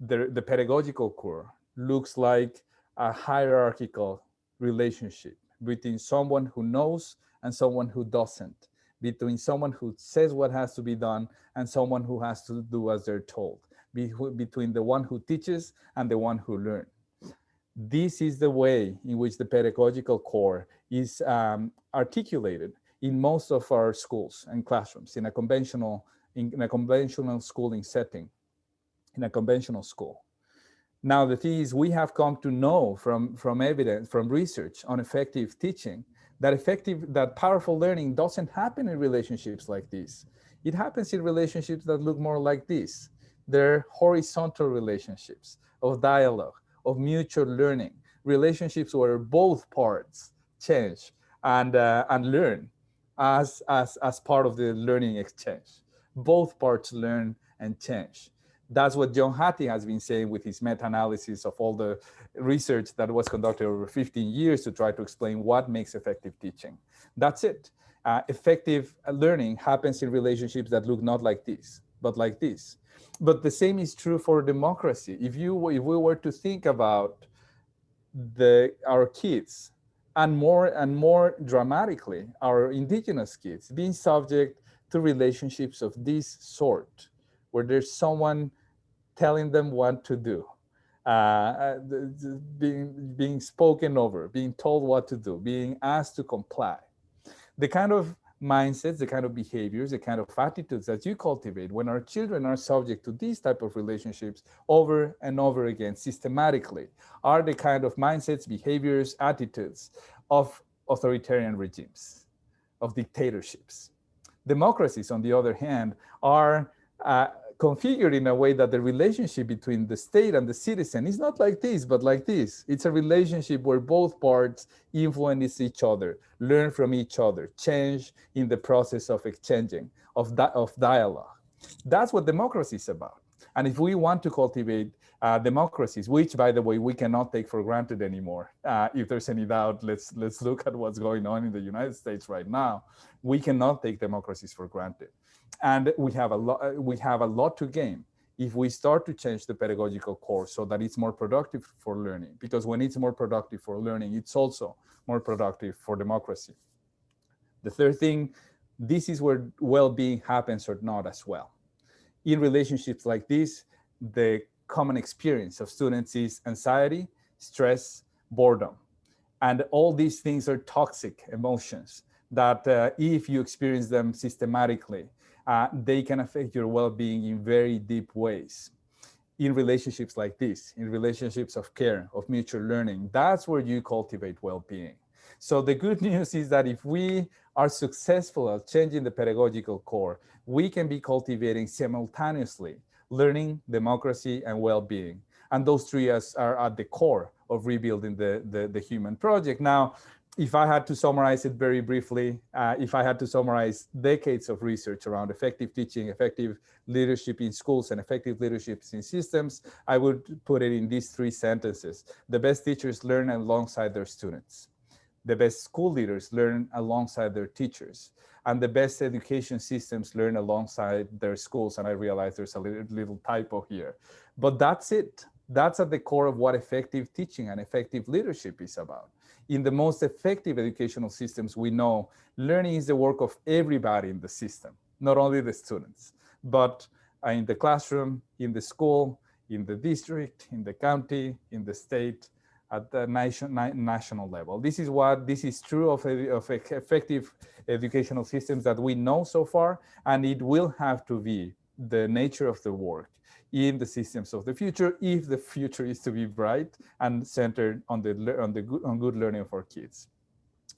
The pedagogical core looks like a hierarchical relationship between someone who knows and someone who doesn't, between someone who says what has to be done and someone who has to do as they're told, between the one who teaches and the one who learns. This is the way in which the pedagogical core is articulated in most of our schools and classrooms in a conventional schooling setting, in a conventional school. Now, the thing is, we have come to know from evidence, from research on effective teaching, that powerful learning doesn't happen in relationships like this. It happens in relationships that look more like this. They're horizontal relationships of dialogue, of mutual learning, relationships where both parts change and learn as part of the learning exchange. Both parts learn and change. That's what John Hattie has been saying with his meta-analysis of all the research that was conducted over 15 years to try to explain what makes effective teaching. That's it. Effective learning happens in relationships that look not like this, but like this. But the same is true for democracy. If we were to think about our kids, and more dramatically, our indigenous kids being subject to relationships of this sort, where there's someone telling them what to do, being spoken over, being told what to do, being asked to comply. The kind of mindsets, the kind of behaviors, the kind of attitudes that you cultivate when our children are subject to these type of relationships over and over again systematically are the kind of mindsets, behaviors, attitudes of authoritarian regimes, of dictatorships. Democracies, on the other hand, are configured in a way that the relationship between the state and the citizen is not like this, but like this. It's a relationship where both parts influence each other, learn from each other, change in the process of exchanging, of dialogue. That's what democracy is about. And if we want to cultivate democracies, which, by the way, we cannot take for granted anymore. If there's any doubt, let's look at what's going on in the United States right now. We cannot take democracies for granted. And we have a lot to gain if we start to change the pedagogical core so that it's more productive for learning. Because when it's more productive for learning, it's also more productive for democracy. The third thing, this is where well-being happens or not as well. In relationships like this, the common experience of students is anxiety, stress, boredom. And all these things are toxic emotions that if you experience them systematically, they can affect your well-being in very deep ways. in relationships like this, in relationships of care, of mutual learning. That's where you cultivate well-being. So the good news is that if we are successful at changing the pedagogical core, we can be cultivating simultaneously learning, democracy, and well-being. And those three are at the core of rebuilding the human project. Now, if I had to summarize it very briefly, if I had to summarize decades of research around effective teaching, effective leadership in schools, and effective leadership in systems, I would put it in these three sentences. The best teachers learn alongside their students. The best school leaders learn alongside their teachers. And the best education systems learn alongside their schools. And I realize there's a little typo here. But that's it. That's at the core of what effective teaching and effective leadership is about. In the most effective educational systems, we know learning is the work of everybody in the system, not only the students, but in the classroom, in the school, in the district, in the county, in the state, at the national level. This is true of effective educational systems that we know so far, and it will have to be the nature of the work in the systems of the future, if the future is to be bright and centered on good learning of our kids.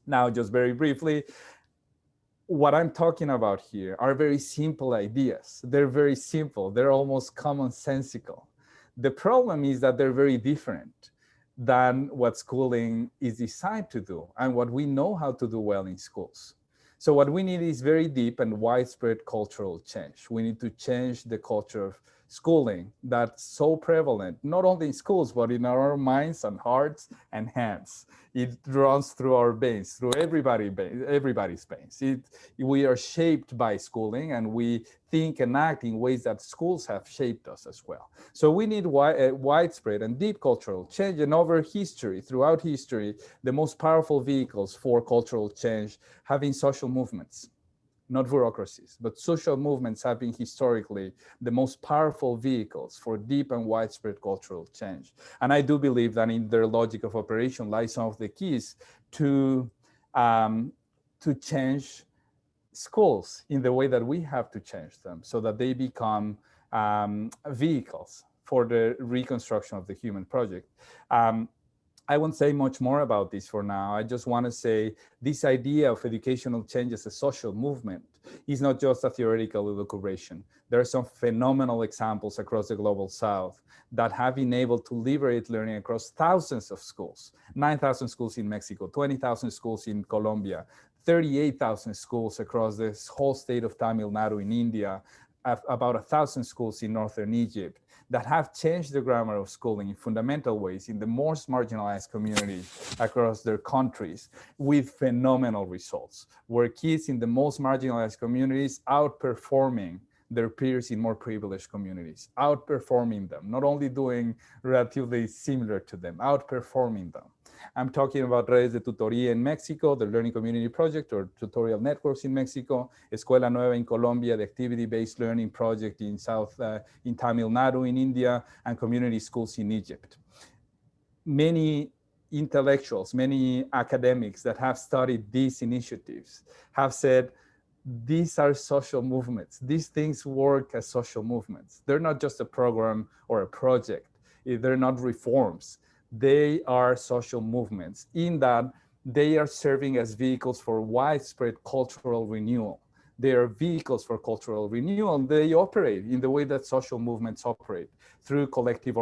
Now, just very briefly, what I'm talking about here are very simple ideas. They're very simple. They're almost commonsensical. The problem is that they're very different than what schooling is designed to do and what we know how to do well in schools. So what we need is very deep and widespread cultural change. We need to change the culture of schooling that's so prevalent, not only in schools, but in our minds and hearts and hands. It runs through our veins, through everybody's veins. We are shaped by schooling, and we think and act in ways that schools have shaped us as well. So we need widespread and deep cultural change. And throughout history, the most powerful vehicles for cultural change have been social movements. Not bureaucracies, but social movements have been historically the most powerful vehicles for deep and widespread cultural change. And I do believe that in their logic of operation lies some of the keys to change schools in the way that we have to change them, so that they become vehicles for the reconstruction of the human project. I won't say much more about this for now. I just want to say this idea of educational change as a social movement is not just a theoretical elucubration. There are some phenomenal examples across the global South that have been able to liberate learning across thousands of schools, 9,000 schools in Mexico, 20,000 schools in Colombia, 38,000 schools across this whole state of Tamil Nadu in India, about 1,000 schools in northern Egypt, that have changed the grammar of schooling in fundamental ways in the most marginalized communities across their countries, with phenomenal results, where kids in the most marginalized communities outperforming their peers in more privileged communities, outperforming them, not only doing relatively similar to them, outperforming them. I'm talking about Redes de Tutoría in Mexico, the Learning Community Project, or tutorial networks in Mexico, Escuela Nueva in Colombia, the activity-based learning project in Tamil Nadu in India, and community schools in Egypt. Many intellectuals, many academics that have studied these initiatives have said, these are social movements. These things work as social movements. They're not just a program or a project. They're not reforms. They are social movements in that they are serving as vehicles for widespread cultural renewal. They are vehicles for cultural renewal. They operate in the way that social movements operate, through collective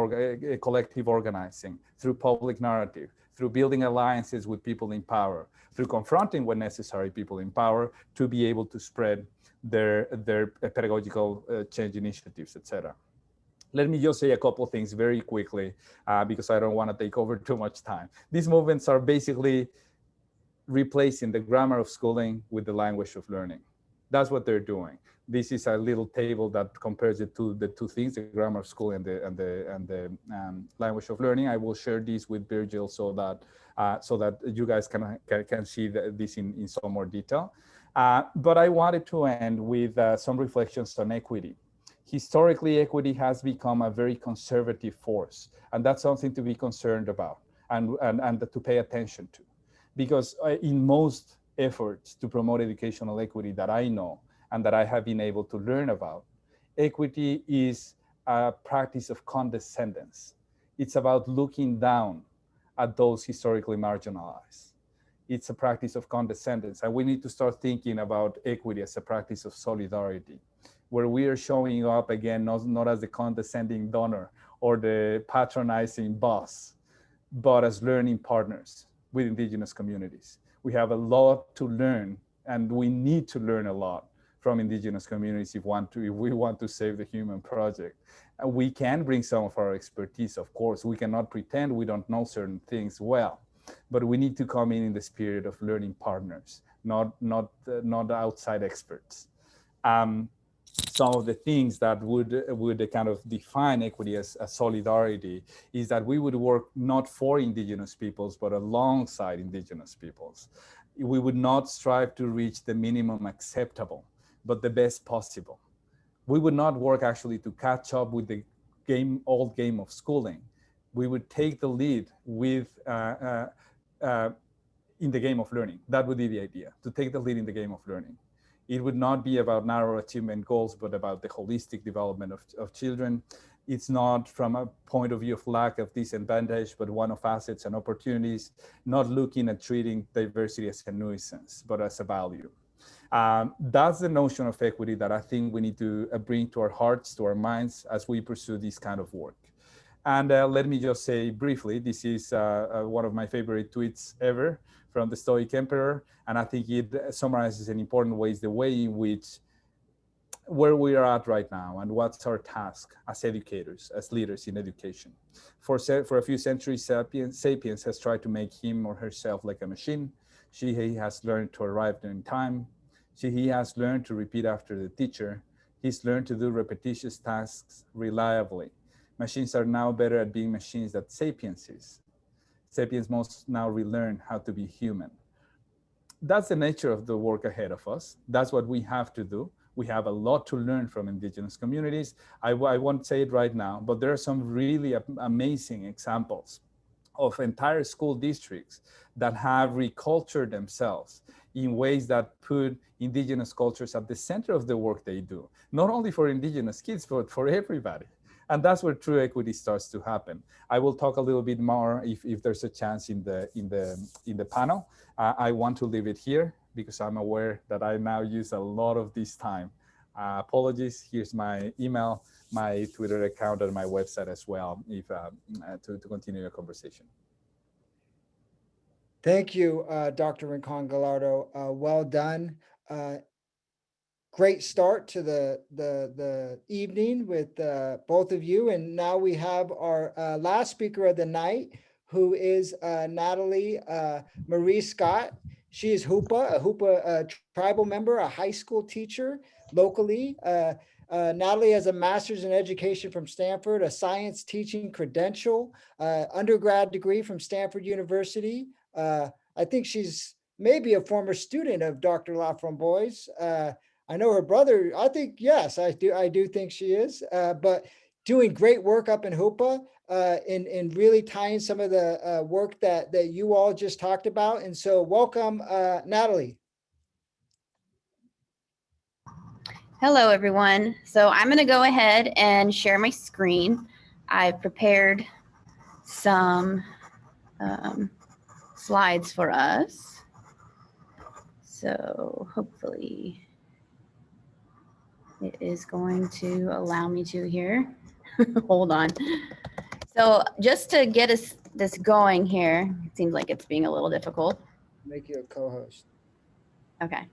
organizing, through public narrative, through building alliances with people in power, through confronting when necessary people in power to be able to spread their pedagogical change initiatives, etc. Let me just say a couple of things very quickly, because I don't want to take over too much time. These movements are basically replacing the grammar of schooling with the language of learning. That's what they're doing. This is a little table that compares the two things, the grammar of school and the language of learning. I will share this with Virgil so that you guys can see this in some more detail. But I wanted to end with some reflections on equity. Historically, equity has become a very conservative force, and that's something to be concerned about and to pay attention to. Because in most efforts to promote educational equity that I know and that I have been able to learn about, equity is a practice of condescendence. It's about looking down at those historically marginalized. It's a practice of condescendence. And we need to start thinking about equity as a practice of solidarity, where we are showing up again, not as the condescending donor or the patronizing boss, but as learning partners with Indigenous communities. We have a lot to learn, and we need to learn a lot from Indigenous communities if we want to save the human project. And we can bring some of our expertise, of course. We cannot pretend we don't know certain things well, but we need to come in the spirit of learning partners, not outside experts. Some of the things that would kind of define equity as solidarity is that we would work not for Indigenous peoples, but alongside Indigenous peoples. We would not strive to reach the minimum acceptable, but the best possible. We would not work actually to catch up with the old game of schooling. We would take the lead with in the game of learning. That would be the idea, to take the lead in the game of learning. It would not be about narrow achievement goals, but about the holistic development of children. It's not from a point of view of lack of disadvantage, but one of assets and opportunities, not looking at treating diversity as a nuisance, but as a value. That's the notion of equity that I think we need to bring to our hearts, to our minds, as we pursue this kind of work. And let me just say briefly, this is one of my favorite tweets ever from the Stoic Emperor. And I think it summarizes in important ways the way in which where we are at right now and what's our task as educators, as leaders in education. For a few centuries, sapiens has tried to make him or herself like a machine. He has learned to arrive in time. He has learned to repeat after the teacher. He's learned to do repetitious tasks reliably. Machines are now better at being machines than sapiens is. Sapiens must now relearn how to be human. That's the nature of the work ahead of us. That's what we have to do. We have a lot to learn from Indigenous communities. I won't say it right now, but there are some really amazing examples of entire school districts that have recultured themselves in ways that put Indigenous cultures at the center of the work they do, not only for Indigenous kids, but for everybody. And that's where true equity starts to happen. I will talk a little bit more if there's a chance in the panel. I want to leave it here because I'm aware that I now use a lot of this time. Apologies. Here's my email, my Twitter account, and my website as well, if to continue the conversation. Thank you, Dr. Rincon Gallardo. Well done. Great start to the evening with both of you. And now we have our last speaker of the night, who is Natalie Marie Scott. She is Hoopa, a Hoopa tribal member, a high school teacher locally. Natalie has a master's in education from Stanford, a science teaching credential, undergrad degree from Stanford University. I think she's maybe a former student of Dr. Laframboy's. I know her brother, I think, yes, I do think she is, but doing great work up in Hoopa in really tying some of the work that you all just talked about. And so welcome, Natalie. Hello, everyone. So I'm going to go ahead and share my screen. I've prepared some slides for us. So hopefully it is going to allow me to here. Hold on. So just to get us this going here, it seems like it's being a little difficult. Make you a co-host. Okay.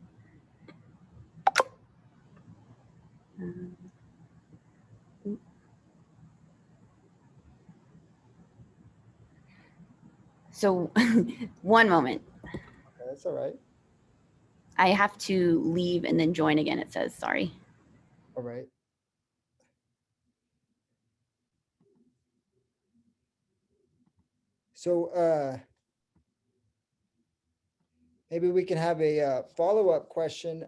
So one moment. Okay, that's all right. I have to leave and then join again, it says, sorry. All right. So maybe we can have a follow-up question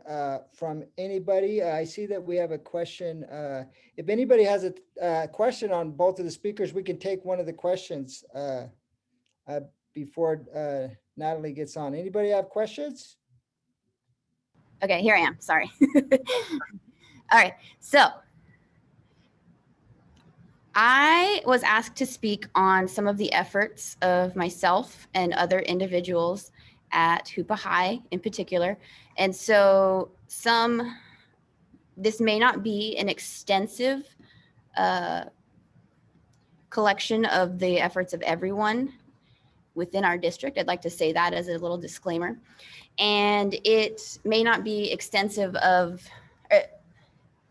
from anybody. I see that we have a question. If anybody has a question on both of the speakers, we can take one of the questions before Natalie gets on. Anybody have questions? Okay, here I am, sorry. All right, so I was asked to speak on some of the efforts of myself and other individuals at Hoopa High in particular. And so this may not be an extensive collection of the efforts of everyone within our district. I'd like to say that as a little disclaimer. And it may not be extensive of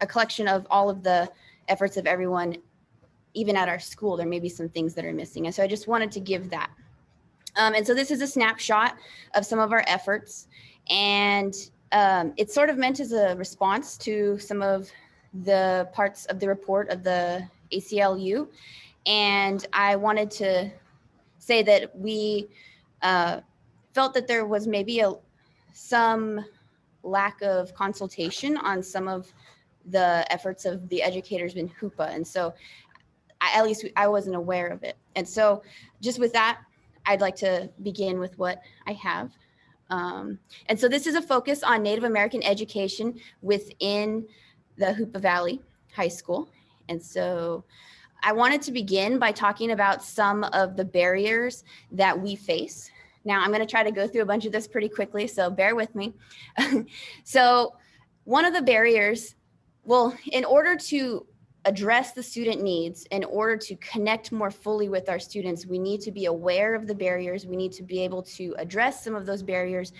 a collection of all of the efforts of everyone, even at our school. There may be some things that are missing. And so I just wanted to give that. And so this is a snapshot of some of our efforts. And it's sort of meant as a response to some of the parts of the report of the ACLU. And I wanted to say that we felt that there was maybe some lack of consultation on some of the efforts of the educators in Hoopa. And so at least I wasn't aware of it. And so just with that, I'd like to begin with what I have. And so this is a focus on Native American education within the Hoopa Valley High School. And so I wanted to begin by talking about some of the barriers that we face. Now I'm going to try to go through a bunch of this pretty quickly, so bear with me. So one of the barriers, well, in order to address the student needs, in order to connect more fully with our students, we need to be aware of the barriers. We need to be able to address some of those barriers,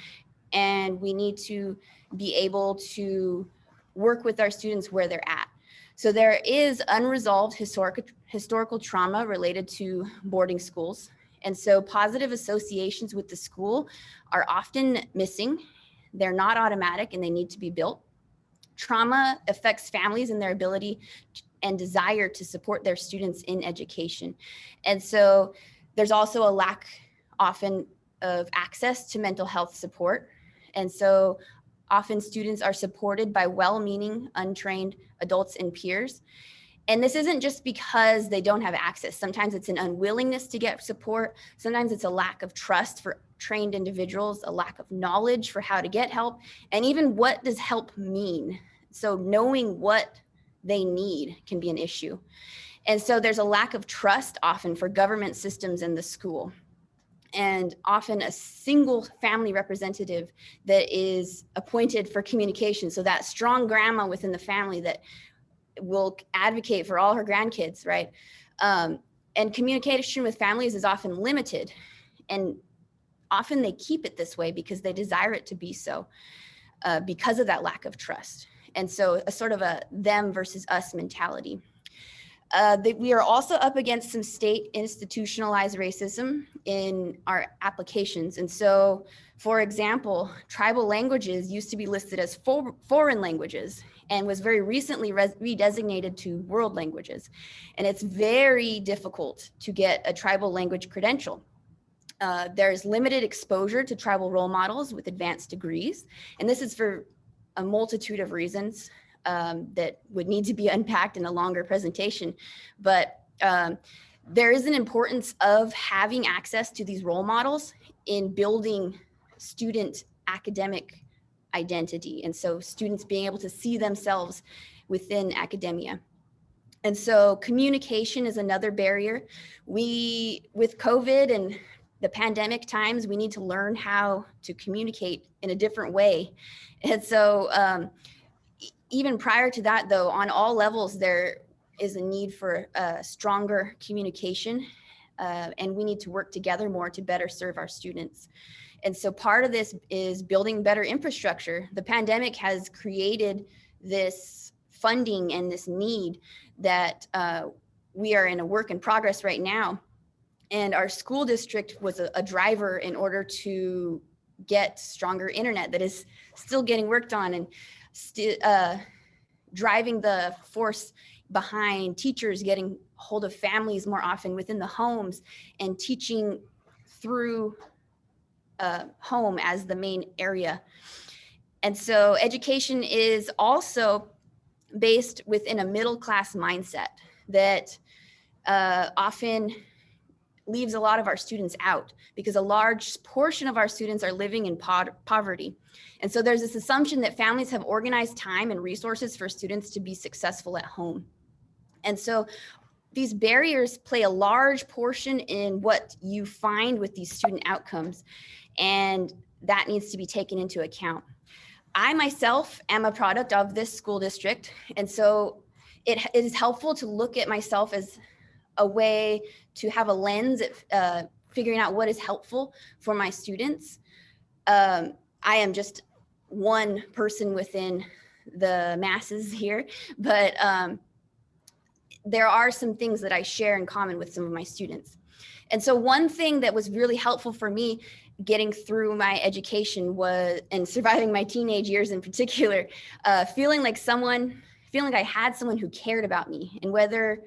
and we need to be able to work with our students where they're at. So there is unresolved historical trauma related to boarding schools. And so positive associations with the school are often missing. They're not automatic and they need to be built. Trauma affects families and their ability and desire to support their students in education. And so there's also a lack often of access to mental health support. And so often students are supported by well-meaning, untrained adults and peers. And this isn't just because they don't have access. Sometimes it's an unwillingness to get support. Sometimes it's a lack of trust for trained individuals, a lack of knowledge for how to get help, and even what does help mean. So knowing what they need can be an issue. And so there's a lack of trust often for government systems in the school. And often a single family representative that is appointed for communication. So that strong grandma within the family that will advocate for all her grandkids, right? And communication with families is often limited. And often they keep it this way because they desire it to be so, because of that lack of trust. And so a sort of a them versus us mentality. We are also up against some state institutionalized racism in our applications. And so, for example, tribal languages used to be listed as foreign languages and was very recently redesignated to world languages. And it's very difficult to get a tribal language credential. There's limited exposure to tribal role models with advanced degrees. And this is for a multitude of reasons that would need to be unpacked in a longer presentation. But there is an importance of having access to these role models in building student academic identity. And so students being able to see themselves within academia. And so communication is another barrier. With COVID and the pandemic times, we need to learn how to communicate in a different way. And so even prior to that, though, on all levels, there is a need for stronger communication, and we need to work together more to better serve our students. And so part of this is building better infrastructure. The pandemic has created this funding and this need that we are in a work in progress right now. And our school district was a driver in order to get stronger internet that is still getting worked on, and driving the force behind teachers getting hold of families more often within the homes and teaching through home as the main area. And so education is also based within a middle-class mindset that often leaves a lot of our students out, because a large portion of our students are living in poverty. And so there's this assumption that families have organized time and resources for students to be successful at home. And so these barriers play a large portion in what you find with these student outcomes, and that needs to be taken into account. I myself am a product of this school district, and so it is helpful to look at myself as a way to have a lens at figuring out what is helpful for my students. I am just one person within the masses here, but there are some things that I share in common with some of my students. And so one thing that was really helpful for me getting through my education was, and surviving my teenage years in particular, feeling like I had someone who cared about me and whether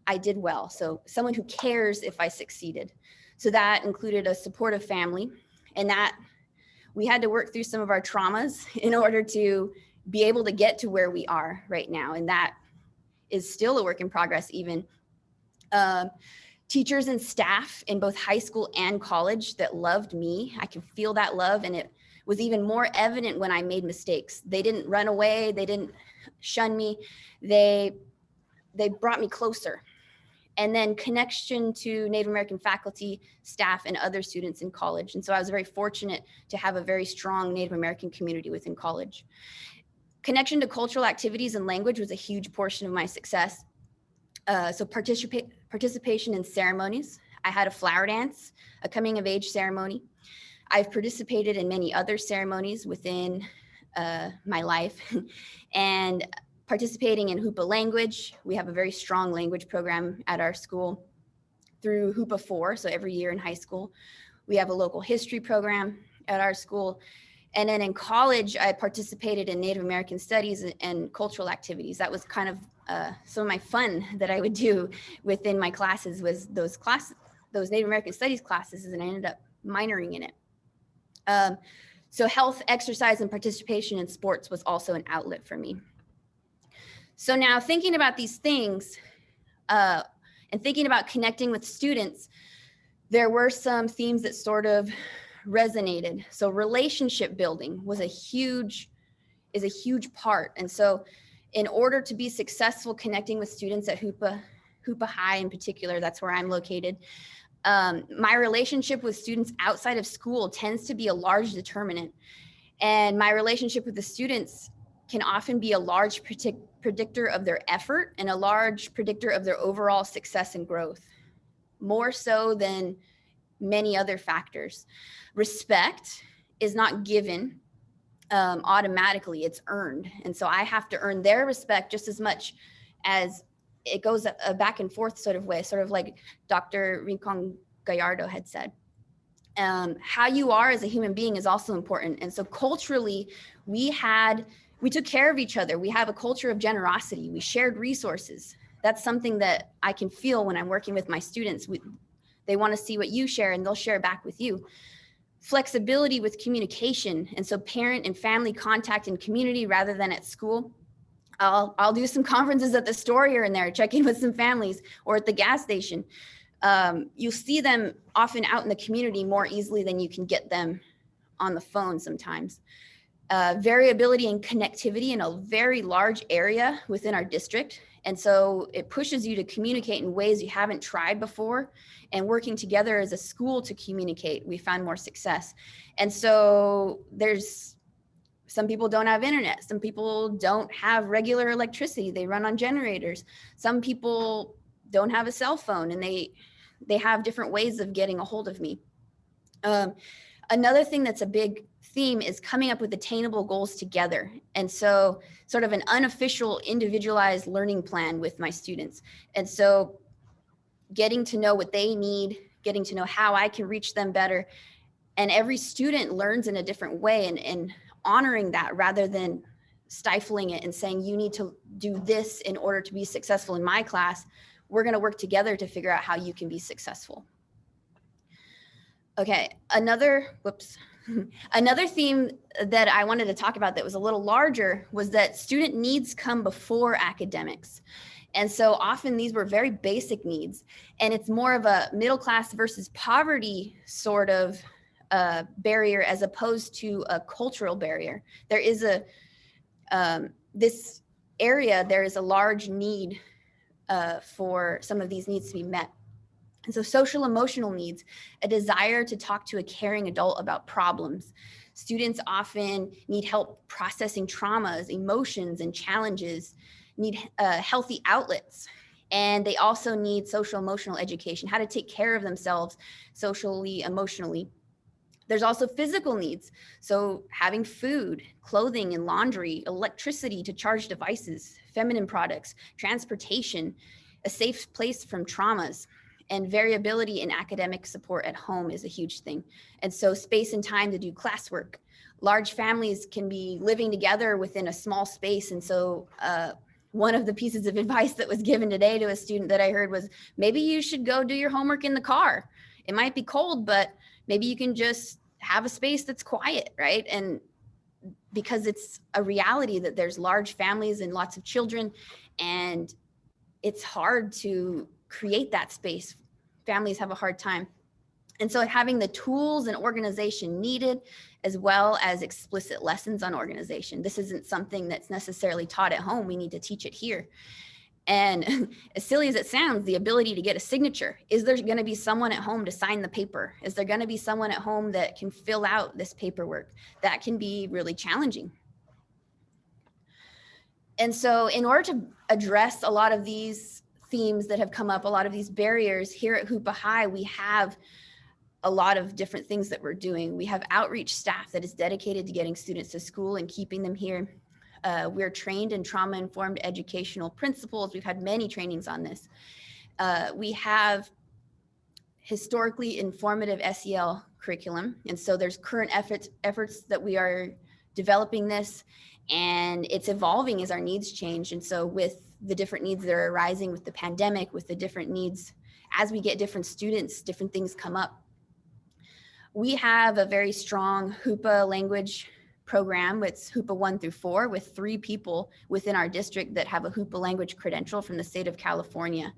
I did well. So someone who cares if I succeeded. So that included a supportive family, and that we had to work through some of our traumas in order to be able to get to where we are right now. And that is still a work in progress even. Teachers and staff in both high school and college that loved me. I could feel that love, and it was even more evident when I made mistakes. They didn't run away, they didn't shun me, they brought me closer. And then connection to Native American faculty, staff, and other students in college. And so I was very fortunate to have a very strong Native American community within college. Connection to cultural activities and language was a huge portion of my success. So participation in ceremonies. I had a flower dance, a coming of age ceremony. I've participated in many other ceremonies within my life. And participating in Hoopa language. We have a very strong language program at our school through Hoopa 4, so every year in high school. We have a local history program at our school. And then in college, I participated in Native American studies and cultural activities. That was kind of some of my fun that I would do within my classes, was those Native American studies classes, and I ended up minoring in it. So health, exercise, and participation in sports was also an outlet for me. So now thinking about these things and thinking about connecting with students, there were some themes that sort of resonated. So relationship building is a huge part. And so in order to be successful connecting with students at Hoopa High in particular, that's where I'm located, my relationship with students outside of school tends to be a large determinant. And my relationship with the students can often be a large predictor of their effort and a large predictor of their overall success and growth, more so than many other factors. Respect is not given automatically, it's earned. And so I have to earn their respect just as much as it goes a back and forth sort of way, sort of like Dr. Rincon Gallardo had said. How you are as a human being is also important. And so culturally, we took care of each other. We have a culture of generosity. We shared resources. That's something that I can feel when I'm working with my students. They want to see what you share and they'll share back with you. Flexibility with communication. And so parent and family contact in community rather than at school. I'll do some conferences at the store here and there, check in with some families, or at the gas station. You'll see them often out in the community more easily than you can get them on the phone sometimes. Variability and connectivity in a very large area within our district. And so it pushes you to communicate in ways you haven't tried before, and working together as a school to communicate, we found more success. And so some people don't have internet. Some people don't have regular electricity. They run on generators. Some people don't have a cell phone, and they have different ways of getting a hold of me. Another thing that's a big theme is coming up with attainable goals together. And so sort of an unofficial individualized learning plan with my students. And so getting to know what they need, getting to know how I can reach them better. And every student learns in a different way, and honoring that rather than stifling it and saying, you need to do this in order to be successful in my class. We're going to work together to figure out how you can be successful. Okay, another theme that I wanted to talk about that was a little larger was that student needs come before academics. And so often these were very basic needs, and it's more of a middle class versus poverty sort of barrier as opposed to a cultural barrier. There is this area, there is a large need for some of these needs to be met. And so social emotional needs, a desire to talk to a caring adult about problems. Students often need help processing traumas, emotions, and challenges, need healthy outlets. And they also need social emotional education, how to take care of themselves socially, emotionally. There's also physical needs. So having food, clothing and laundry, electricity to charge devices, feminine products, transportation, a safe place from traumas, and variability in academic support at home is a huge thing. And so space and time to do classwork. Large families can be living together within a small space. And so one of the pieces of advice that was given today to a student that I heard was, maybe you should go do your homework in the car. It might be cold, but maybe you can just have a space that's quiet, right? And because it's a reality that there's large families and lots of children, and it's hard to create that space. Families have a hard time. And so having the tools and organization needed, as well as explicit lessons on organization. This isn't something that's necessarily taught at home. We need to teach it here. And as silly as it sounds, the ability to get a signature. Is there going to be someone at home to sign the paper? Is there going to be someone at home that can fill out this paperwork? That can be really challenging. And so in order to address a lot of these themes that have come up, a lot of these barriers here at Hoopa High, we have a lot of different things that we're doing. We have outreach staff that is dedicated to getting students to school and keeping them here. We're trained in trauma-informed educational principles. We've had many trainings on this. We have historically informative SEL curriculum. And so there's current efforts that we are developing this, and it's evolving as our needs change. And so with the different needs that are arising with the pandemic, with the different needs, as we get different students, different things come up. We have a very strong Hoopa language program. It's Hoopa 1 through 4 with 3 people within our district that have a Hoopa language credential from the state of California.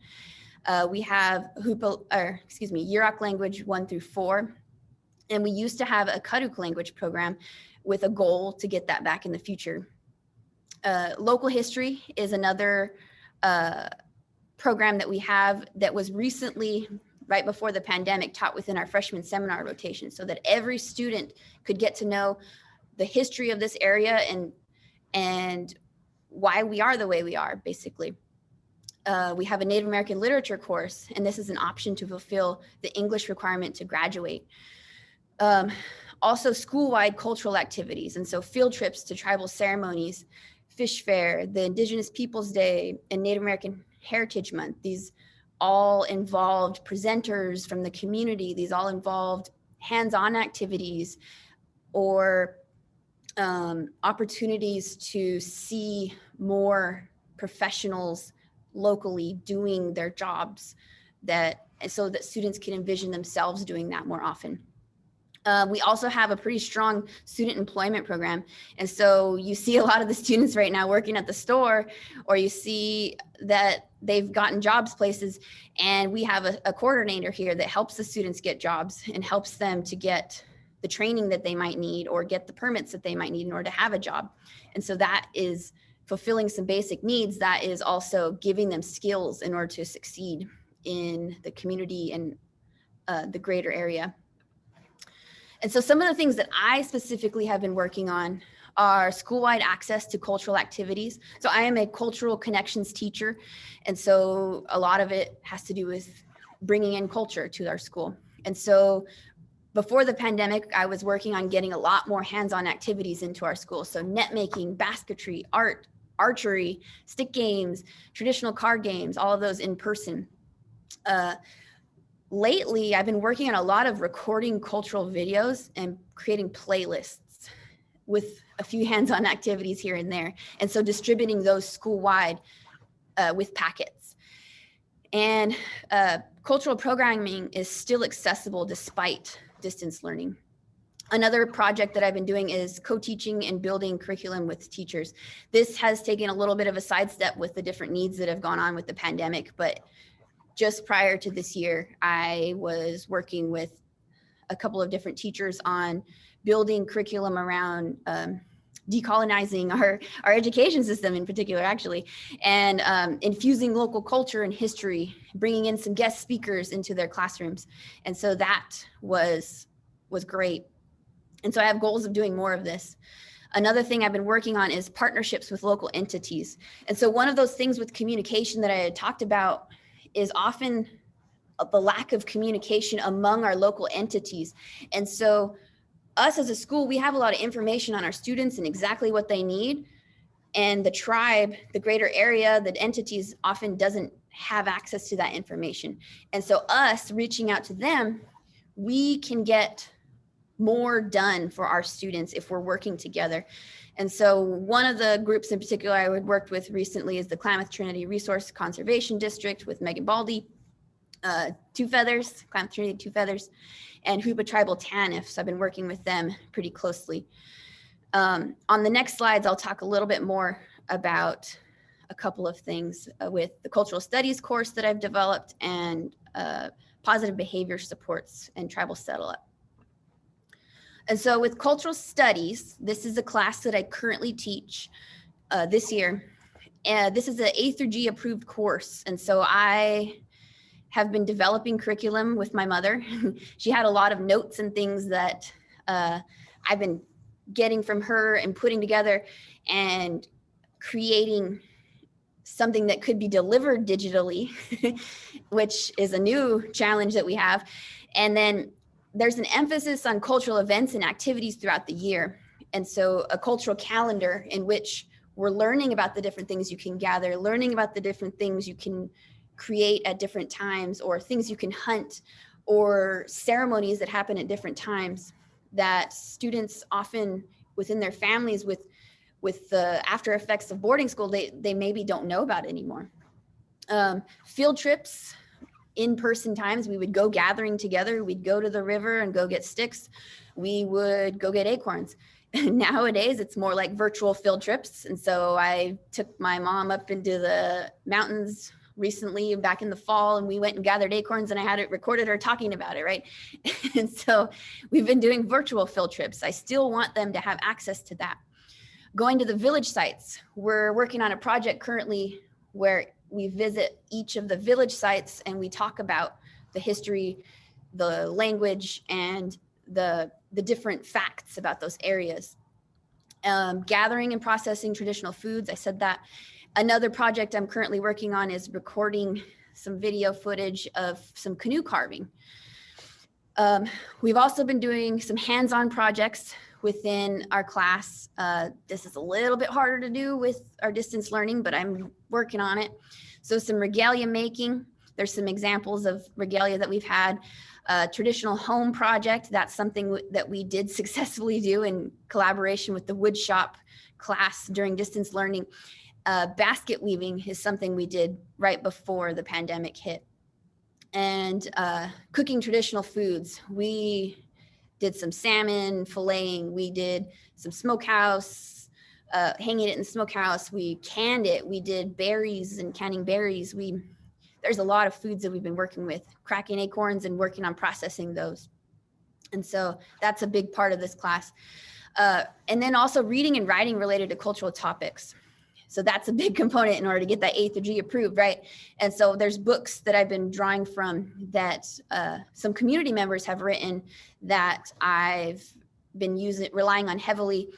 We have Yurok language 1 through 4. And we used to have a Karuk language program with a goal to get that back in the future. Local history is another program that we have that was recently, right before the pandemic, taught within our freshman seminar rotation so that every student could get to know the history of this area and why we are the way we are, basically. We have a Native American literature course, and this is an option to fulfill the English requirement to graduate. Also school-wide cultural activities, and so field trips to tribal ceremonies, Fish Fair, the Indigenous Peoples Day, and Native American Heritage Month. These all involved presenters from the community. These all involved hands-on activities or opportunities to see more professionals locally doing their jobs, so that students can envision themselves doing that more often. We also have a pretty strong student employment program. And so you see a lot of the students right now working at the store, or you see that they've gotten jobs places, and we have a coordinator here that helps the students get jobs and helps them to get the training that they might need or get the permits that they might need in order to have a job. And so that is fulfilling some basic needs. That is also giving them skills in order to succeed in the community and the greater area. And so some of the things that I specifically have been working on are school-wide access to cultural activities. So I am a cultural connections teacher. And so a lot of it has to do with bringing in culture to our school. And so before the pandemic, I was working on getting a lot more hands-on activities into our school. So net making, basketry, art, archery, stick games, traditional card games, all of those in person. Lately, I've been working on a lot of recording cultural videos and creating playlists with a few hands-on activities here and there. And so distributing those school-wide with packets. And cultural programming is still accessible despite distance learning. Another project that I've been doing is co-teaching and building curriculum with teachers. This has taken a little bit of a sidestep with the different needs that have gone on with the pandemic, but just prior to this year, I was working with a couple of different teachers on building curriculum around decolonizing our education system in particular, actually, and infusing local culture and history, bringing in some guest speakers into their classrooms. And so that was great. And so I have goals of doing more of this. Another thing I've been working on is partnerships with local entities. And so one of those things with communication that I had talked about is often the lack of communication among our local entities. And so us as a school, we have a lot of information on our students and exactly what they need. And the tribe, the greater area, the entities often doesn't have access to that information. And so us reaching out to them, we can get more done for our students if we're working together. And so one of the groups in particular I worked with recently is the Klamath Trinity Resource Conservation District with Megan Baldy, Two Feathers, Klamath Trinity Two Feathers, and Hoopa Tribal TANF. So I've been working with them pretty closely. On the next slides, I'll talk a little bit more about a couple of things with the cultural studies course that I've developed and positive behavior supports and tribal settle up. And so with cultural studies, this is a class that I currently teach this year. This is an A through G approved course. And so I have been developing curriculum with my mother. She had a lot of notes and things that I've been getting from her and putting together and creating something that could be delivered digitally, which is a new challenge that we have. And then there's an emphasis on cultural events and activities throughout the year. And so a cultural calendar in which we're learning about the different things you can gather, learning about the different things you can create at different times, or things you can hunt, or ceremonies that happen at different times that students often within their families with the after effects of boarding school, they maybe don't know about anymore. Field trips, in-person times, we would go gathering together. We'd go to the river and go get sticks. We would go get acorns. Nowadays, it's more like virtual field trips. And so I took my mom up into the mountains recently back in the fall, and we went and gathered acorns, and I had it recorded her talking about it, right? And so we've been doing virtual field trips. I still want them to have access to that. Going to the village sites. We're working on a project currently where we visit each of the village sites and we talk about the history, the language, and the different facts about those areas. Gathering and processing traditional foods, I said that. Another project I'm currently working on is recording some video footage of some canoe carving. We've also been doing some hands-on projects within our class. This is a little bit harder to do with our distance learning, but I'm working on it. So some regalia making. There's some examples of regalia that we've had. Traditional home project, that's something that we did successfully do in collaboration with the wood shop class during distance learning. Basket weaving is something we did right before the pandemic hit. And cooking traditional foods. We did some salmon filleting. We did some smokehouse, hanging it in the smokehouse. We canned it. We did berries and canning berries. There's a lot of foods that we've been working with, cracking acorns and working on processing those. And so that's a big part of this class. And then also reading and writing related to cultural topics. So that's a big component in order to get that A through G approved, right? And so there's books that I've been drawing from that some community members have written that I've been relying on heavily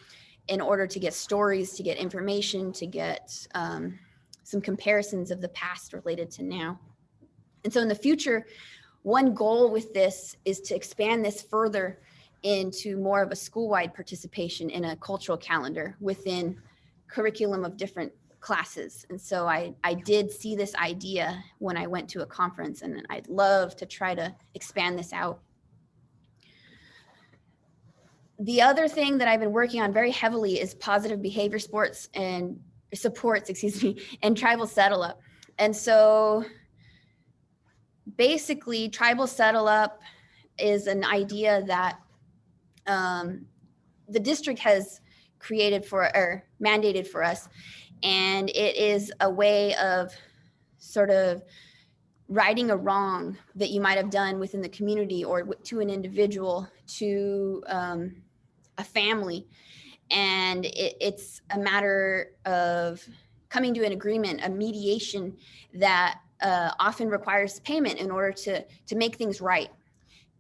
in order to get stories, to get information, to get some comparisons of the past related to now. And so in the future, one goal with this is to expand this further into more of a school-wide participation in a cultural calendar within curriculum of different classes. And so I did see this idea when I went to a conference, and I'd love to try to expand this out. The other thing that I've been working on very heavily is positive behavior supports and tribal settle up. And so basically tribal settle up is an idea that the district has created or mandated for us. And it is a way of sort of righting a wrong that you might have done within the community or to an individual, to a family. And it's a matter of coming to an agreement, a mediation that often requires payment in order to make things right.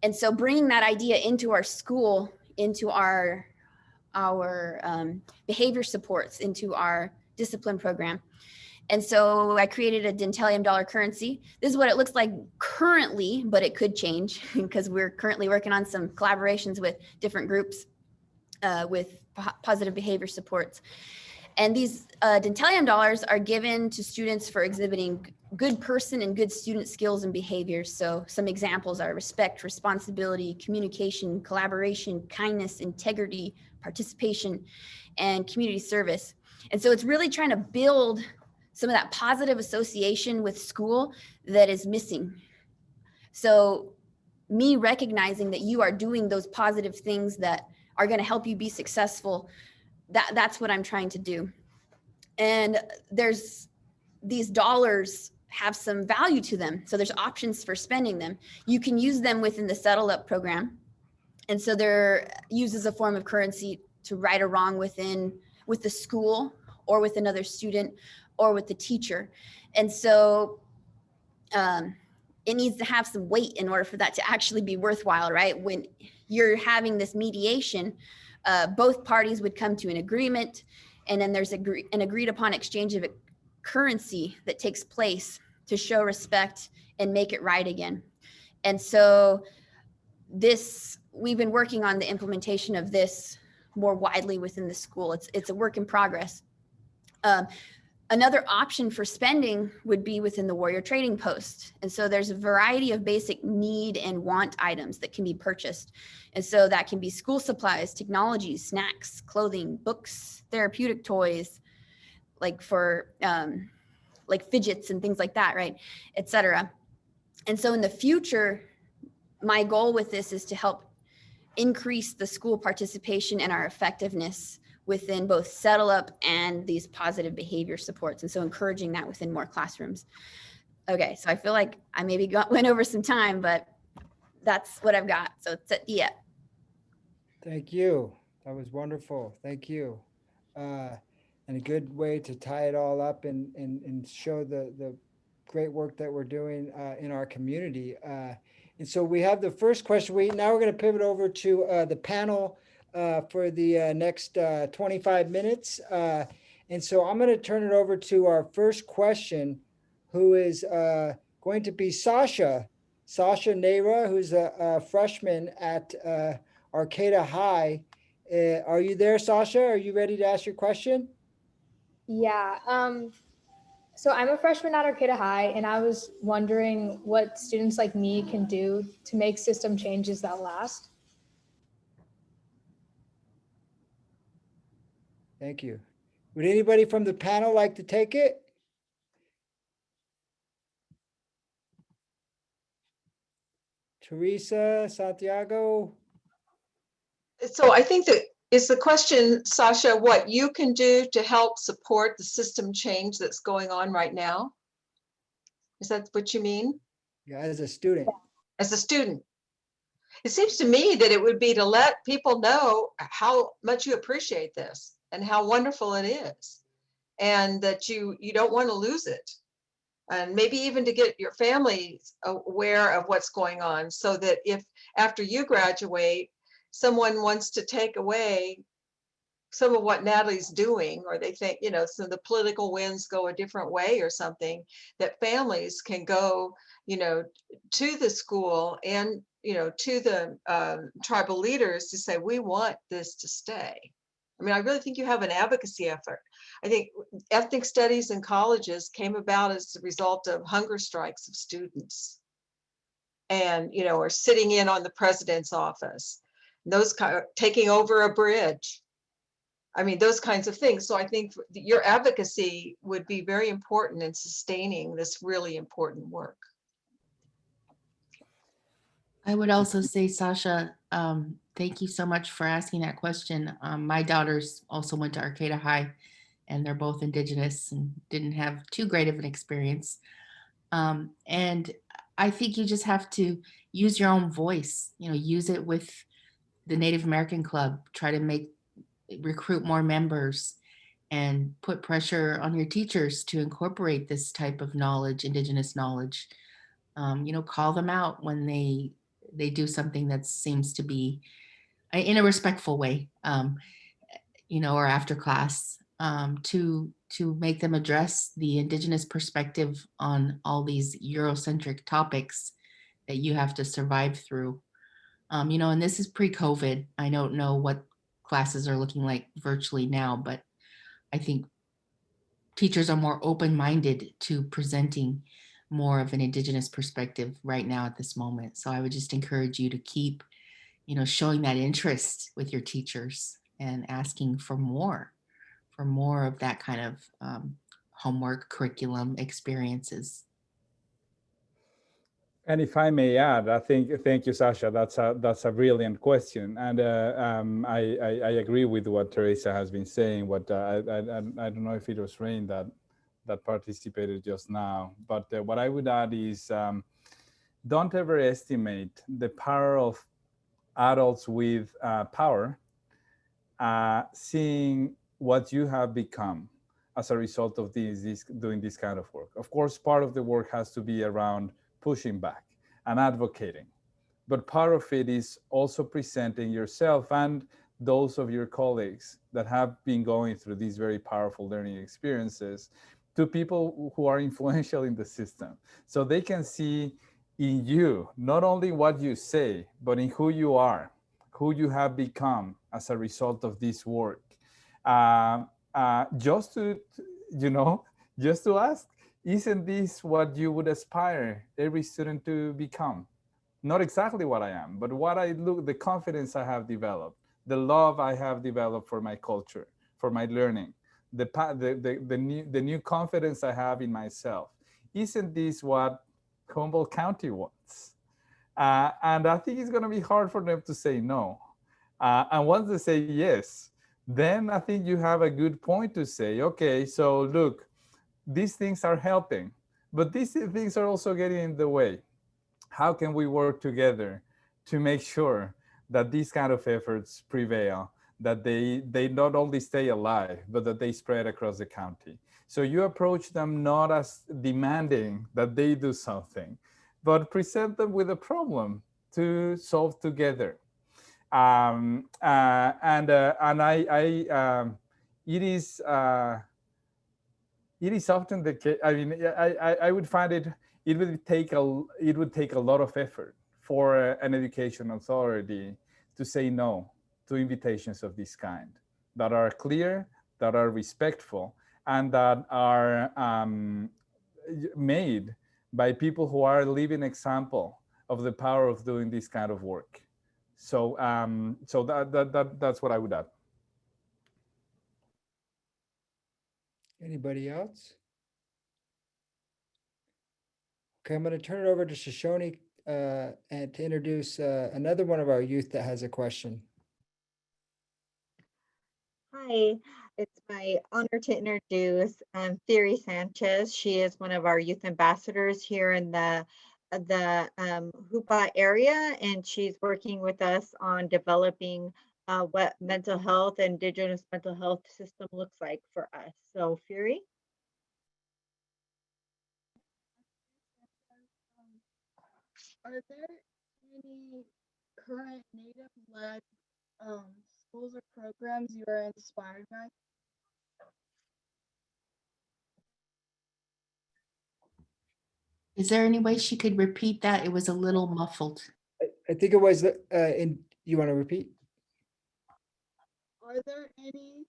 And so bringing that idea into our school, into our behavior supports, into our discipline program. And so I created a Dentalium dollar currency. This is what it looks like currently, but it could change because we're currently working on some collaborations with different groups with positive behavior supports. And these Dentalium dollars are given to students for exhibiting good person and good student skills and behaviors. So some examples are respect, responsibility, communication, collaboration, kindness, integrity, participation, and community service. And so it's really trying to build some of that positive association with school that is missing. So me recognizing that you are doing those positive things that are going to help you be successful, that's what I'm trying to do. And there's these dollars have some value to them. So there's options for spending them. You can use them within the Settle Up program. And so they're used as a form of currency to right or wrong with the school or with another student or with the teacher. And so it needs to have some weight in order for that to actually be worthwhile, right? When you're having this mediation, both parties would come to an agreement, and then there's an agreed upon exchange of a currency that takes place to show respect and make it right again. And so we've been working on the implementation of this more widely within the school. It's a work in progress. Another option for spending would be within the Warrior Trading Post. And so there's a variety of basic need and want items that can be purchased. And so that can be school supplies, technologies, snacks, clothing, books, therapeutic toys, like for like fidgets and things like that, right, et cetera. And so in the future, my goal with this is to help increase the school participation and our effectiveness within both Settle Up and these positive behavior supports. And so encouraging that within more classrooms. Okay, so I feel like I maybe went over some time, but that's what I've got. So it's at the end. Thank you. That was wonderful. Thank you. And a good way to tie it all up and show the great work that we're doing in our community. And so we have the first question. Now we're going to pivot over to the panel for the next 25 minutes. And so I'm going to turn it over to our first question, who is going to be Sasha Nera, who's a freshman at Arcata High. Are you there, Sasha? Are you ready to ask your question? Yeah. So I'm a freshman at Arcata High, and I was wondering what students like me can do to make system changes that last. Thank you. Would anybody from the panel like to take it? Teresa, Santiago? So I think that is the question, Sasha, what you can do to help support the system change that's going on right now? Is that what you mean? Yeah, as a student. As a student. It seems to me that it would be to let people know how much you appreciate this and how wonderful it is, and that you don't want to lose it. And maybe even to get your family aware of what's going on, so that if after you graduate, someone wants to take away some of what Natalie's doing, or they think, so the political winds go a different way or something, that families can go, to the school and, to the tribal leaders to say, we want this to stay. I mean, I really think you have an advocacy effort. I think ethnic studies in colleges came about as a result of hunger strikes of students, and, or sitting in on the president's office, those kind of taking over a bridge. I mean, those kinds of things. So I think your advocacy would be very important in sustaining this really important work. I would also say, Sasha, thank you so much for asking that question. My daughters also went to Arcata High, and they're both Indigenous and didn't have too great of an experience. And I think you just have to use your own voice, use it with the Native American Club, try to make recruit more members and put pressure on your teachers to incorporate this type of knowledge, Indigenous knowledge. Call them out when they do something that seems to be in a respectful way, or after class, to make them address the Indigenous perspective on all these Eurocentric topics that you have to survive through. And this is pre-COVID. I don't know what classes are looking like virtually now, but I think teachers are more open-minded to presenting more of an Indigenous perspective right now at this moment. So I would just encourage you to keep, showing that interest with your teachers and asking for more of that kind of homework, curriculum, experiences. And if I may add, thank you, Sasha. That's a brilliant question, and I agree with what Teresa has been saying. What I don't know if it was Rain that participated just now, but what I would add is don't ever estimate the power of adults with power, seeing what you have become as a result of doing this kind of work. Of course, part of the work has to be around pushing back and advocating, but part of it is also presenting yourself and those of your colleagues that have been going through these very powerful learning experiences to people who are influential in the system, so they can see in you not only what you say, but in who you are, who you have become as a result of this work. Just to ask, isn't this what you would aspire every student to become? Not exactly what I am, but the confidence I have developed, the love I have developed for my culture, for my learning, the new confidence I have in myself. Isn't this what Humboldt County wants? And I think it's going to be hard for them to say no. And once they say yes, then I think you have a good point to say, okay, so look, these things are helping, but these things are also getting in the way. How can we work together to make sure that these kind of efforts prevail, that they not only stay alive, but that they spread across the county? So you approach them not as demanding that they do something, but present them with a problem to solve together. And it is often the case. I mean, I would find it would take a lot of effort for an education authority to say no to invitations of this kind that are clear, that are respectful, and that are made by people who are a living example of the power of doing this kind of work. So that's what I would add. Anybody else? Okay, I'm going to turn it over to Shoshone and to introduce another one of our youth that has a question. Hi, it's my honor to introduce Thierry Sanchez. She is one of our youth ambassadors here in the Hupa area, and she's working with us on developing what mental health and Indigenous mental health system looks like for us. So, Fury. Are there any current Native-led schools or programs you are inspired by? Is there any way she could repeat that? It was a little muffled. I think it was, you want to repeat? Are there any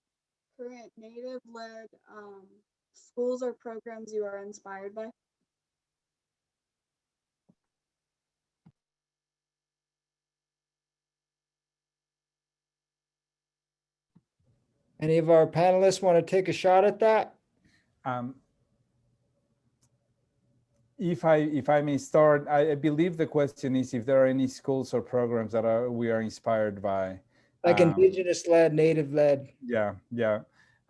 current Native-led schools or programs you are inspired by? Any of our panelists want to take a shot at that? If I may start, I believe the question is if there are any schools or programs that we are inspired by. Like Indigenous-led, Native-led. Yeah.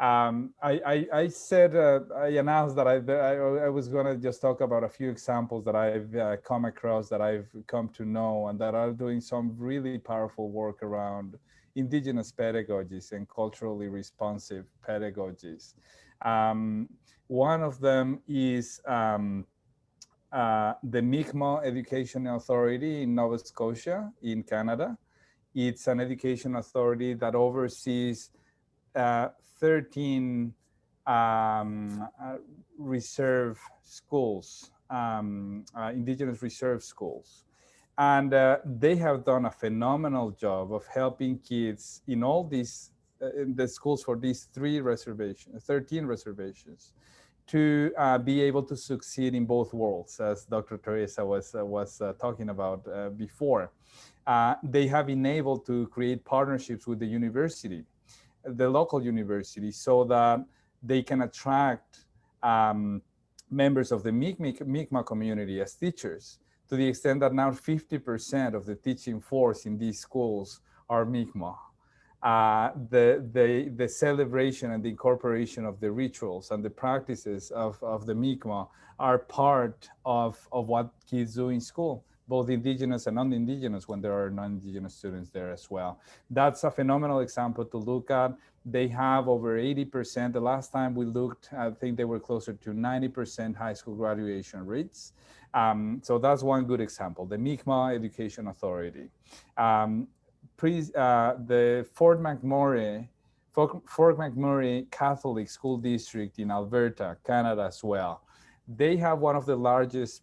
I said, I announced that I was going to just talk about a few examples that I've come across, that I've come to know, and that are doing some really powerful work around indigenous pedagogies and culturally responsive pedagogies. One of them is the Mikma Education Authority in Nova Scotia in Canada. It's an education authority that oversees 13 reserve schools, indigenous reserve schools. And they have done a phenomenal job of helping kids in all these, in the schools for these 13 reservations, to be able to succeed in both worlds, as Dr. Teresa was talking about before. They have been able to create partnerships with the university, the local university, so that they can attract members of the Mikma community as teachers, to the extent that now 50% of the teaching force in these schools are Mikma. The celebration and the incorporation of the rituals and the practices of the Mikma are part of what kids do in school, both indigenous and non-indigenous, when there are non-indigenous students there as well. That's a phenomenal example to look at. They have over 80%. The last time we looked, I think they were closer to 90% high school graduation rates. So that's one good example, the Mikma Education Authority. The Fort McMurray Catholic School District in Alberta, Canada as well. They have one of the largest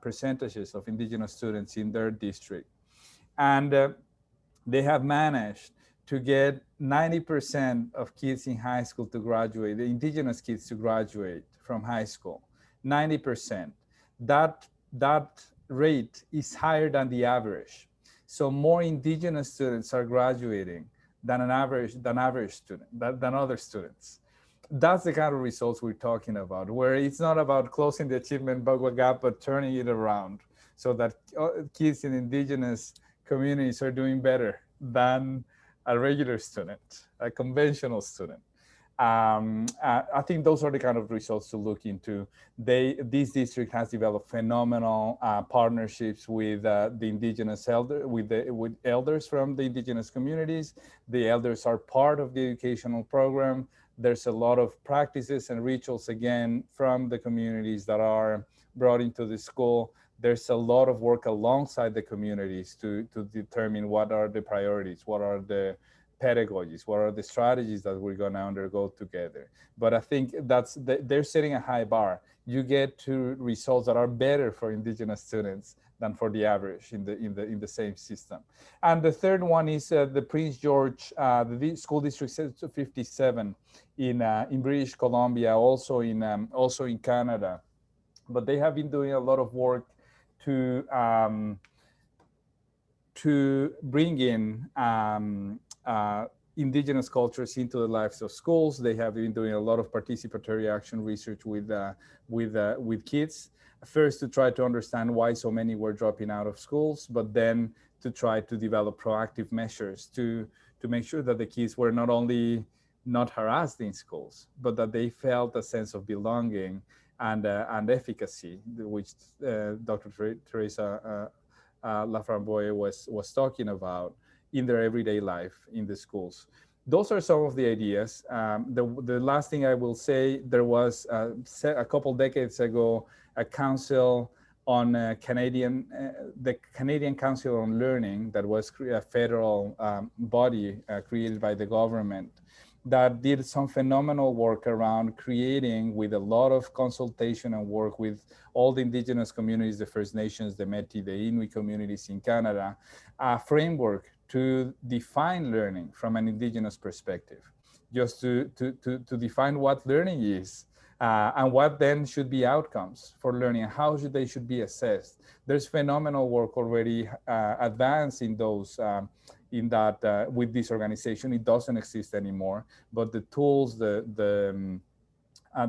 percentages of indigenous students in their district. And they have managed to get 90% of kids in high school to graduate, the indigenous kids to graduate from high school, 90%. That rate is higher than the average. So more indigenous students are graduating than other students. That's the kind of results we're talking about, where it's not about closing the achievement gap, but turning it around so that kids in indigenous communities are doing better than a regular student, a conventional student. I think those are the kind of results to look into. This district has developed phenomenal partnerships with the indigenous with elders from the indigenous communities. The elders are part of the educational program. There's a lot of practices and rituals, again, from the communities that are brought into the school. There's a lot of work alongside the communities to determine what are the priorities, what are the pedagogies, what are the strategies that we're going to undergo together. But I think they're setting a high bar. You get to results that are better for indigenous students than for the average in the same system. And the third one is the Prince George, the school district 57 in British Columbia, also in Canada. But they have been doing a lot of work to bring in indigenous cultures into the lives of schools. They have been doing a lot of participatory action research with kids. First, to try to understand why so many were dropping out of schools, but then to try to develop proactive measures to make sure that the kids were not only not harassed in schools, but that they felt a sense of belonging and efficacy, which Dr. Teresa Laframboy was talking about in their everyday life in the schools. Those are some of the ideas. The last thing I will say, there was a couple decades ago a council on the Canadian Council on Learning, that was a federal body created by the government, that did some phenomenal work around creating, with a lot of consultation and work with all the indigenous communities, the First Nations, the Métis, the Inuit communities in Canada, a framework to define learning from an indigenous perspective, just to define what learning is, and what then should be outcomes for learning, and how they should be assessed. There's phenomenal work already advanced in those, with this organization. It doesn't exist anymore, but the tools, the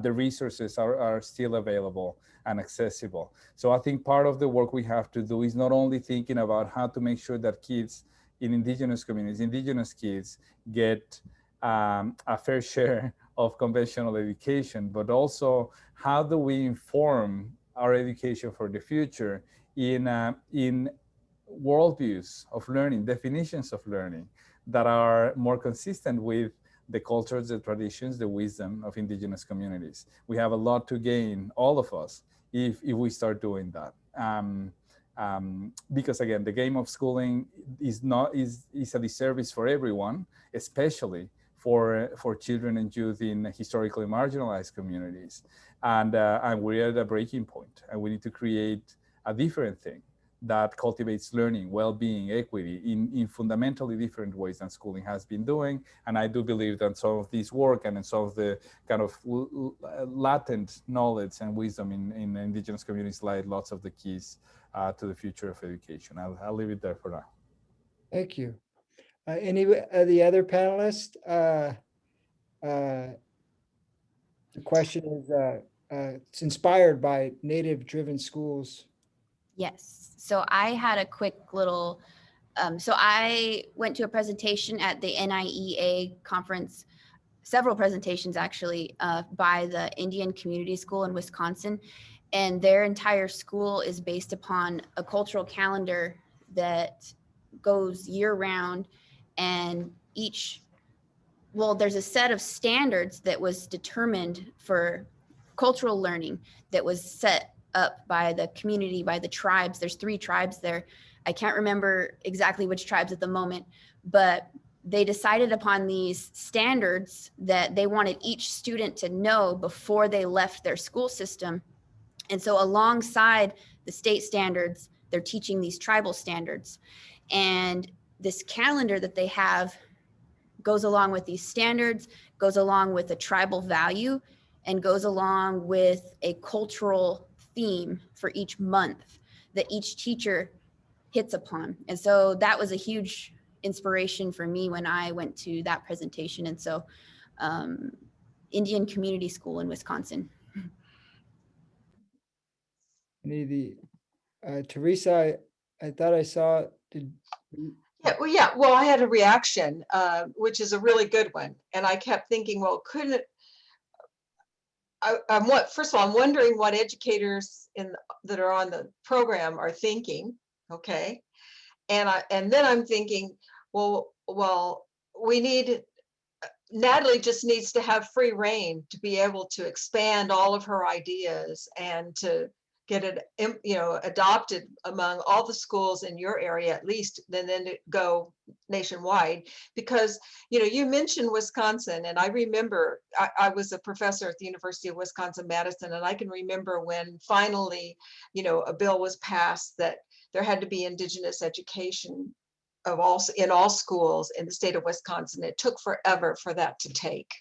resources are still available and accessible. So I think part of the work we have to do is not only thinking about how to make sure that kids in indigenous communities, indigenous kids, get a fair share of conventional education, but also how do we inform our education for the future in worldviews of learning, definitions of learning, that are more consistent with the cultures, the traditions, the wisdom of Indigenous communities. We have a lot to gain, all of us, if we start doing that. Because again, the game of schooling is a disservice for everyone, especially for children and youth in historically marginalized communities. And we're at a breaking point, and we need to create a different thing that cultivates learning, well-being, equity in fundamentally different ways than schooling has been doing. And I do believe that some of this work and some of the kind of latent knowledge and wisdom in Indigenous communities lie lots of the keys to the future of education. I'll leave it there for now. Thank you. Any of the other panelists? The question is, it's inspired by Native-driven schools. Yes. So I had a quick little, so I went to a presentation at the NIEA conference, several presentations actually, by the Indian Community School in Wisconsin. And their entire school is based upon a cultural calendar that goes year round, and there's a set of standards that was determined for cultural learning that was set up by the community, by the tribes. There's 3 tribes there. I can't remember exactly which tribes at the moment, but they decided upon these standards that they wanted each student to know before they left their school system. And so alongside the state standards, they're teaching these tribal standards. And this calendar that they have goes along with these standards, goes along with a tribal value, and goes along with a cultural theme for each month that each teacher hits upon. And so that was a huge inspiration for me when I went to that presentation. And so Indian Community School in Wisconsin. Any of the, Teresa, I thought I saw, Well, I had a reaction, which is a really good one. And I kept thinking, well, couldn't it, first of all, I'm wondering what educators that are on the program are thinking, okay? And then I'm thinking, well, Natalie just needs to have free reign to be able to expand all of her ideas and to get it, adopted among all the schools in your area at least, then to go nationwide. Because, you mentioned Wisconsin, and I remember I was a professor at the University of Wisconsin-Madison, and I can remember when finally, a bill was passed that there had to be Indigenous education in all schools in the state of Wisconsin. It took forever for that to take.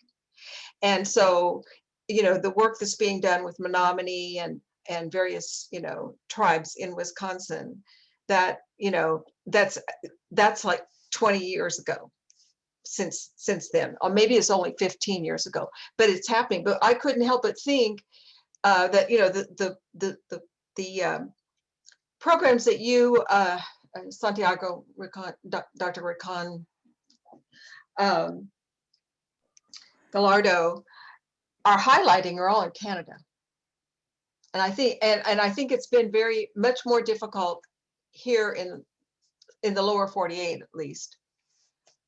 And so, the work that's being done with Menominee and various, tribes in Wisconsin, that, that's like 20 years ago since then, or maybe it's only 15 years ago, but it's happening. But I couldn't help but think that, the programs that you, Santiago, Dr. Rincon Gallardo are highlighting are all in Canada. And I think, and I think it's been very much more difficult here in the lower 48, at least,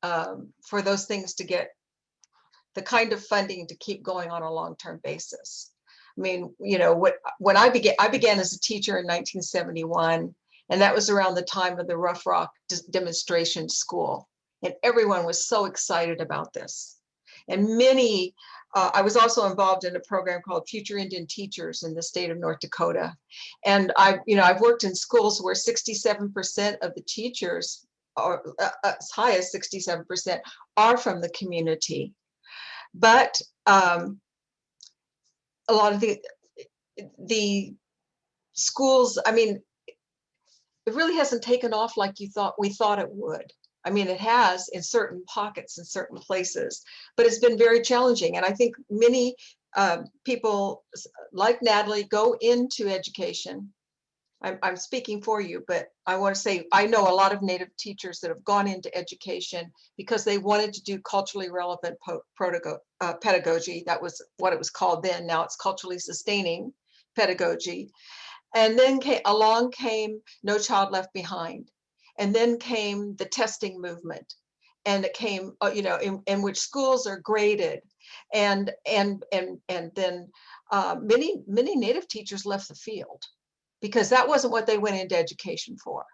for those things to get the kind of funding to keep going on a long-term basis. I mean, when I began as a teacher in 1971, and that was around the time of the Rough Rock demonstration school. And everyone was so excited about this. And many, I was also involved in a program called Future Indian Teachers in the state of North Dakota. And I've worked in schools where 67% of the teachers, or as high as 67%, are from the community. But a lot of the schools, I mean, it really hasn't taken off like we thought it would. I mean, it has in certain pockets in certain places, but it's been very challenging. And I think many people like Natalie go into education. I'm speaking for you, but I want to say I know a lot of Native teachers that have gone into education because they wanted to do culturally relevant pedagogy. That was what it was called then. Now it's culturally sustaining pedagogy. And then along came No Child Left Behind. And then came the testing movement. and it came, in which schools are graded, and then many Native teachers left the field because that wasn't what they went into education for.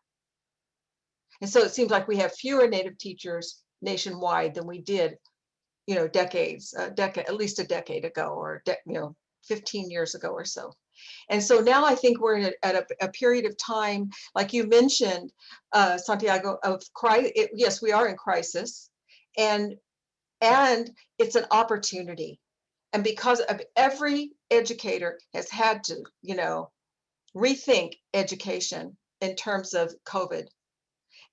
And so it seems like we have fewer Native teachers nationwide than we did, at least a decade ago, or 15 years ago or so. And so now I think we're at a period of time, like you mentioned, Santiago, of crisis. Yes, we are in crisis, and it's an opportunity. And because of every educator has had to, rethink education in terms of COVID.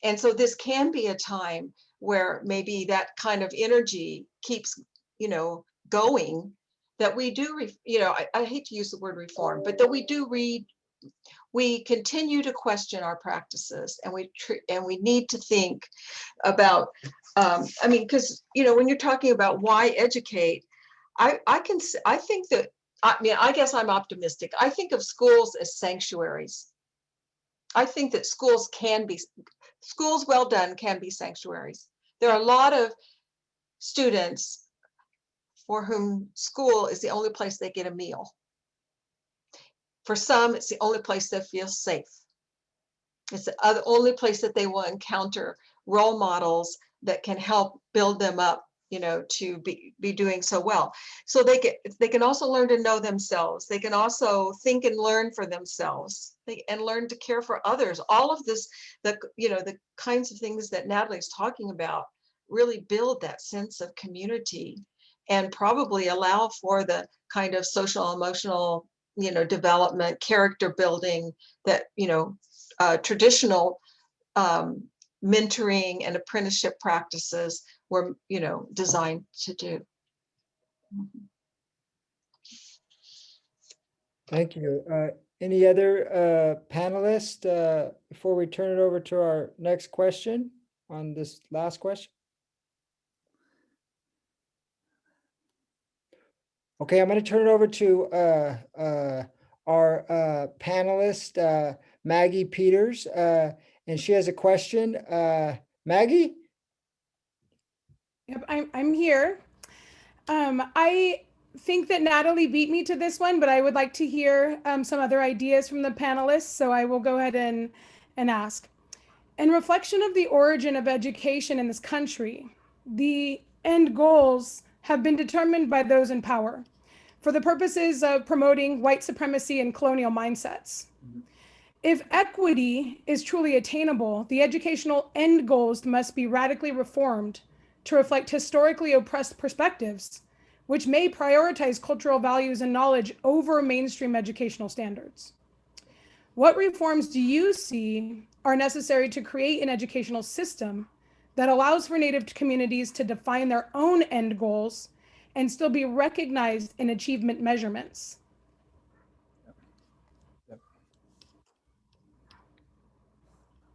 And so this can be a time where maybe that kind of energy keeps, going, that we do, I hate to use the word reform, but that we continue to question our practices, and we need to think about, because, when you're talking about why educate, I guess I'm optimistic. I think of schools as sanctuaries. I think that schools well done can be sanctuaries. There are a lot of students for whom school is the only place they get a meal. For some, it's the only place they feel safe. It's the only place that they will encounter role models that can help build them up, to be doing so well. So they can also learn to know themselves. They can also think and learn for themselves, and learn to care for others. All of this, the kinds of things that Natalie's talking about, really build that sense of community, and probably allow for the kind of social, emotional, development, character building that, traditional mentoring and apprenticeship practices were, designed to do. Thank you. Any other panelists before we turn it over to our next question on this last question? Okay, I'm going to turn it over to our panelist, Maggie Peters, and she has a question. Maggie? Yep, I'm here. I think that Natalie beat me to this one, but I would like to hear some other ideas from the panelists, so I will go ahead and ask. In reflection of the origin of education in this country, the end goals have been determined by those in power for the purposes of promoting white supremacy and colonial mindsets. If equity is truly attainable, the educational end goals must be radically reformed to reflect historically oppressed perspectives, which may prioritize cultural values and knowledge over mainstream educational standards. What reforms do you see are necessary to create an educational system that allows for Native communities to define their own end goals and still be recognized in achievement measurements?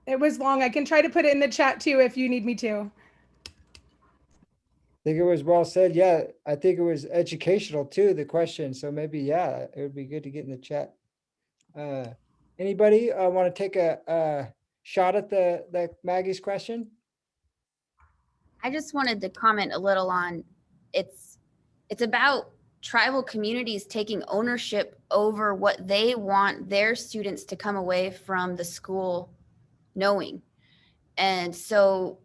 It was long. I can try to put it in the chat too if you need me to. I think it was well said. Yeah, I think it was educational too, the question. So maybe, yeah, it would be good to get in the chat. Anybody want to take a shot at the Maggie's question? I just wanted to comment a little on it's about tribal communities taking ownership over what they want their students to come away from the school knowing. And so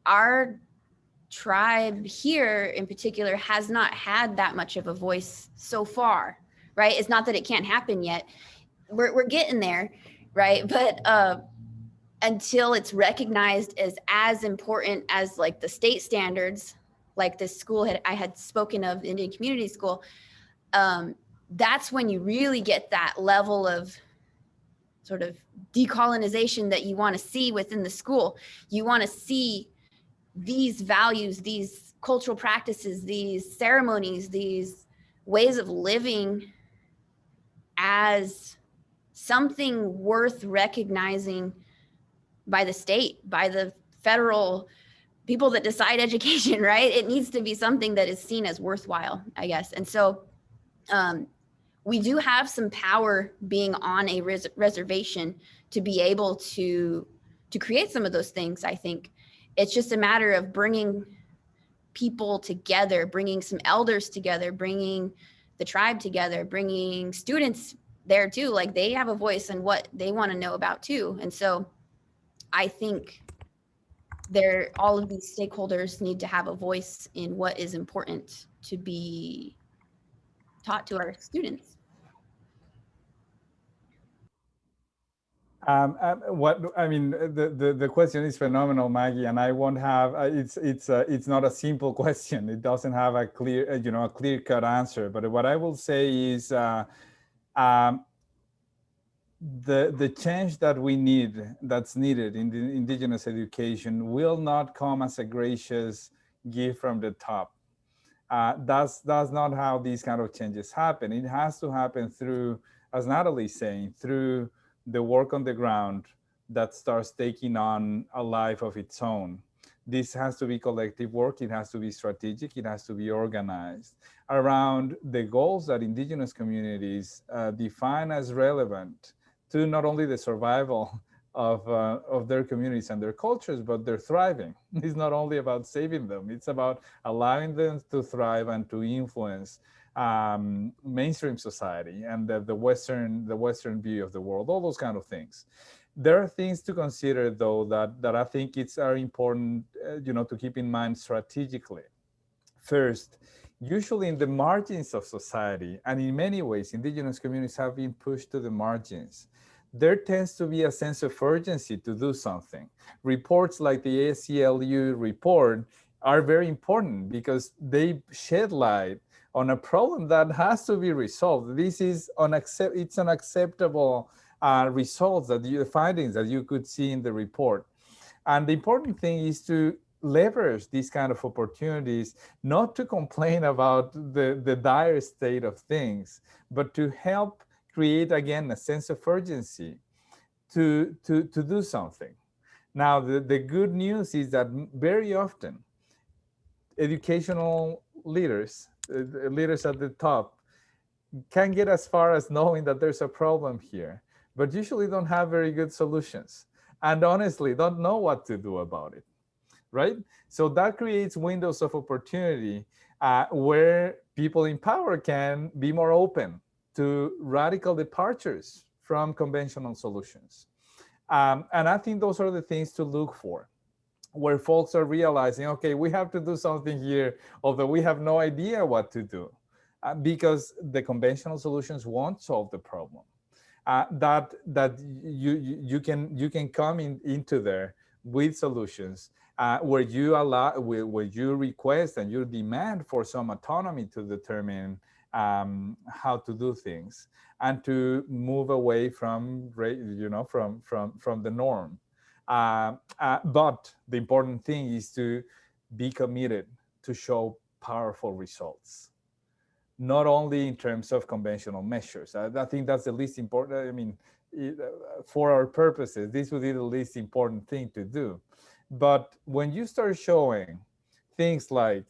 our tribe here in particular has not had that much of a voice so far, right? It's not that it can't happen yet. We're getting there, right? But until it's recognized as important as like the state standards, like this school I had spoken of, Indian Community School, that's when you really get that level of sort of decolonization that you want to see within the school. You want to see these values, these cultural practices, these ceremonies, these ways of living as something worth recognizing by the state, by the federal people that decide education, right? It needs to be something that is seen as worthwhile, I guess. And so we do have some power being on a reservation to be able to create some of those things, I think. it's just a matter of bringing people together, bringing some elders together, bringing the tribe together, bringing students there too. Like, they have a voice in what they want to know about too. And so I think all of these stakeholders need to have a voice in what is important to be taught to our students. The question is phenomenal, Maggie, and I won't have. It's not a simple question. It doesn't have a clear, a clear-cut answer. But what I will say is, the change that's needed in the Indigenous education will not come as a gracious gift from the top. That's not how these kind of changes happen. It has to happen through, as Natalie's saying, through the work on the ground that starts taking on a life of its own. This has to be collective work. It has to be strategic. It has to be organized around the goals that Indigenous communities define as relevant to not only the survival of their communities and their cultures, but their thriving. It's not only about saving them. It's about allowing them to thrive and to influence mainstream society and the Western view of the world, all those kind of things. There are things to consider, though, that I think are important, to keep in mind strategically. First, usually in the margins of society, and in many ways, Indigenous communities have been pushed to the margins. There tends to be a sense of urgency to do something. Reports like the ACLU report are very important because they shed light on a problem that has to be resolved. This is it's unacceptable results the findings that you could see in the report. And the important thing is to leverage these kind of opportunities, not to complain about the dire state of things, but to help create, again, a sense of urgency to do something. Now, the good news is that very often educational leaders at the top can get as far as knowing that there's a problem here, but usually don't have very good solutions, and honestly don't know what to do about it, right? So that creates windows of opportunity where people in power can be more open to radical departures from conventional solutions. And I think those are the things to look for, where folks are realizing, okay, we have to do something here, although we have no idea what to do, because the conventional solutions won't solve the problem. That you can come into there with solutions where you request and you demand for some autonomy to determine how to do things and to move away from the norm. But the important thing is to be committed to show powerful results, not only in terms of conventional measures. I think that's the least important. I mean, for our purposes, this would be the least important thing to do. But when you start showing things like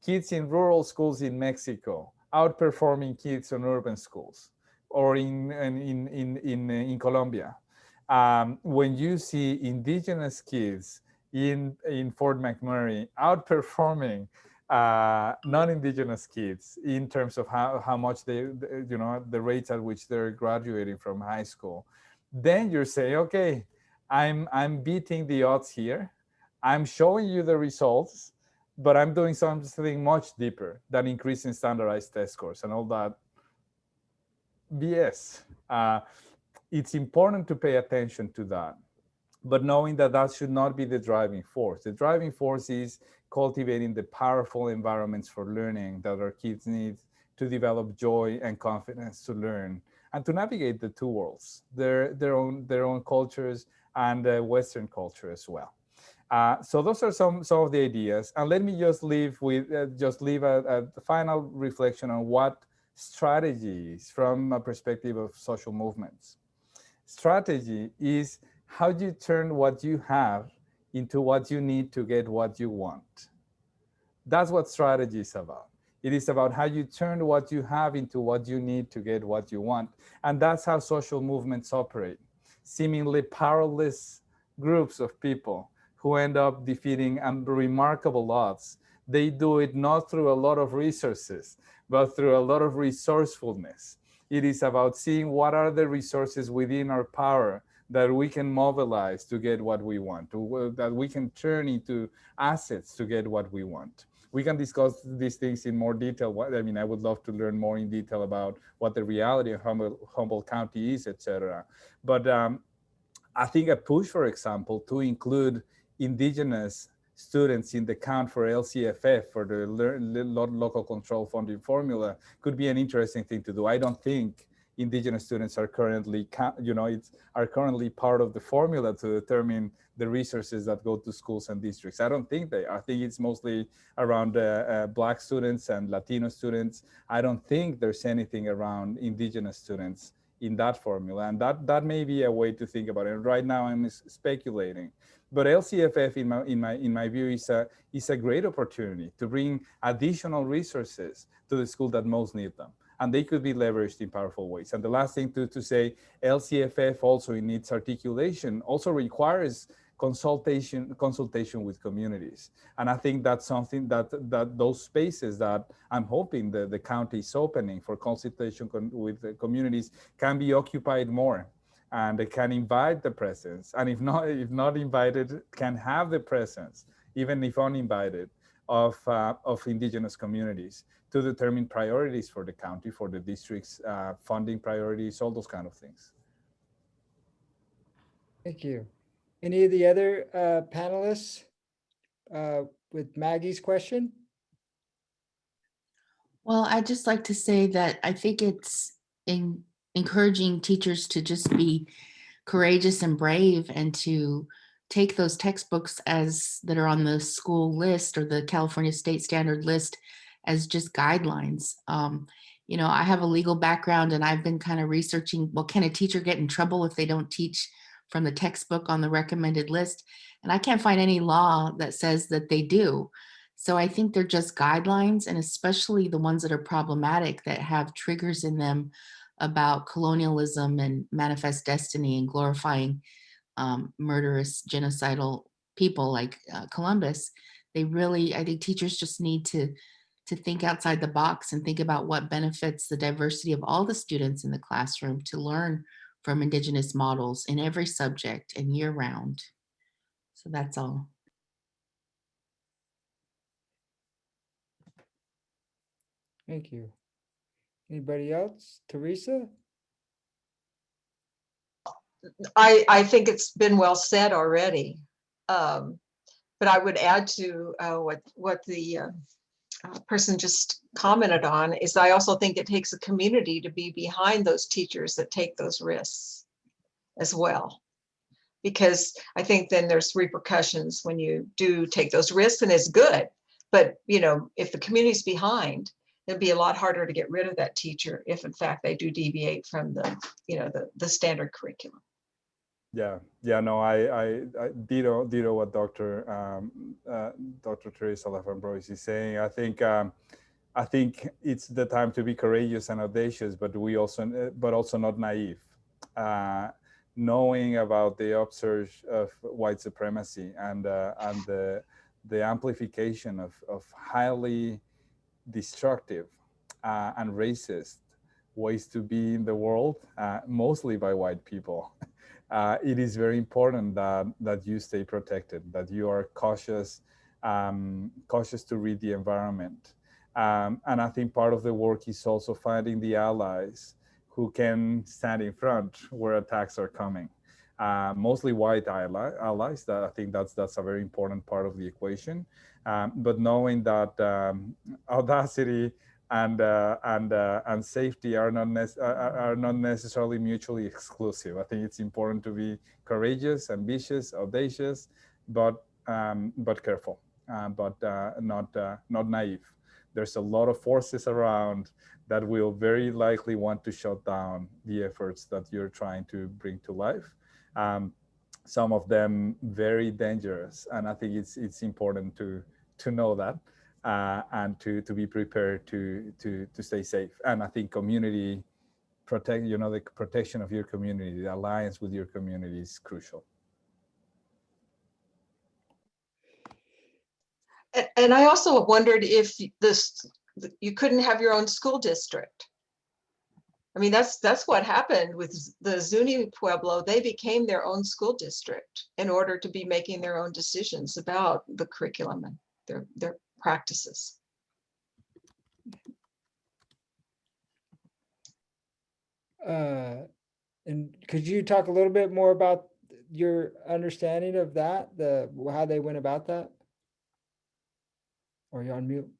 kids in rural schools in Mexico outperforming kids in urban schools, or in Colombia, when you see Indigenous kids in Fort McMurray outperforming non-Indigenous kids in terms of how much the rates at which they're graduating from high school, then you're saying, okay, I'm beating the odds here. I'm showing you the results, but I'm doing something much deeper than increasing standardized test scores and all that BS. It's important to pay attention to that, but knowing that should not be the driving force. The driving force is cultivating the powerful environments for learning that our kids need to develop joy and confidence to learn and to navigate the two worlds, their own cultures and the Western culture as well. So those are some of the ideas, and let me just leave a final reflection on what strategies from a perspective of social movements. Strategy is how do you turn what you have into what you need to get what you want. That's what strategy is about. It is about how you turn what you have into what you need to get what you want. And that's how social movements operate. Seemingly powerless groups of people who end up defeating remarkable odds. They do it not through a lot of resources, but through a lot of resourcefulness. It is about seeing what are the resources within our power that we can mobilize to get what we want, that we can turn into assets to get what we want. We can discuss these things in more detail. I mean, I would love to learn more in detail about what the reality of Humboldt County is, etc. But I think a push, for example, to include Indigenous students in the count for LCFF, for the local control funding formula, could be an interesting thing to do. I don't think Indigenous students are currently, are currently part of the formula to determine the resources that go to schools and districts. I don't think they are. I think it's mostly around Black students and Latino students. I don't think there's anything around Indigenous students in that formula, and that may be a way to think about it. Right now, I'm speculating, but LCFF, in my view, is a great opportunity to bring additional resources to the school that most need them, and they could be leveraged in powerful ways. And the last thing to say, LCFF also in its articulation also requires consultation with communities. And I think that's something that those spaces that I'm hoping that the county is opening for consultation with the communities can be occupied more, and they can invite the presence. And if not invited, can have the presence, even if uninvited, of Indigenous communities to determine priorities for the county, for the district's funding priorities, all those kind of things. Thank you. Any of the other panelists with Maggie's question? Well, I'd just like to say that I think it's encouraging teachers to just be courageous and brave, and to take those textbooks that are on the school list or the California State Standard list as just guidelines. I have a legal background, and I've been kind of researching, well, can a teacher get in trouble if they don't teach from the textbook on the recommended list? And I can't find any law that says that they do. So I think they're just guidelines, and especially the ones that are problematic, that have triggers in them about colonialism and manifest destiny and glorifying murderous, genocidal people like Columbus. I think teachers just need to think outside the box and think about what benefits the diversity of all the students in the classroom, to learn from Indigenous models in every subject and year round. So that's all. Thank you. Anybody else? Teresa? I think it's been well said already. But I would add to what the person just commented on, is I also think it takes a community to be behind those teachers that take those risks as well. Because I think then there's repercussions when you do take those risks, and it's good. But if the community's behind, it'd be a lot harder to get rid of that teacher if in fact they do deviate from the standard curriculum. Yeah, no, I ditto what Dr. Teresa Laframboy is saying. I think it's the time to be courageous and audacious, but also not naive. Knowing about the upsurge of white supremacy and the amplification of highly destructive and racist ways to be in the world, mostly by white people. It is very important that you stay protected, that you are cautious to read the environment. And I think part of the work is also finding the allies who can stand in front where attacks are coming. Mostly white allies. I think that's a very important part of the equation. But knowing that audacity and safety are not necessarily mutually exclusive. I think it's important to be courageous, ambitious, audacious, but careful, but not naive. There's a lot of forces around that will very likely want to shut down the efforts that you're trying to bring to life. Some of them very dangerous, and I think it's important to know that. And to be prepared to stay safe. And I think community the protection of your community, the alliance with your community is crucial. And I also wondered if you couldn't have your own school district. I mean, that's what happened with the Zuni Pueblo. They became their own school district in order to be making their own decisions about the curriculum and their practices. And could you talk a little bit more about your understanding of that, how they went about that? Or you're on mute.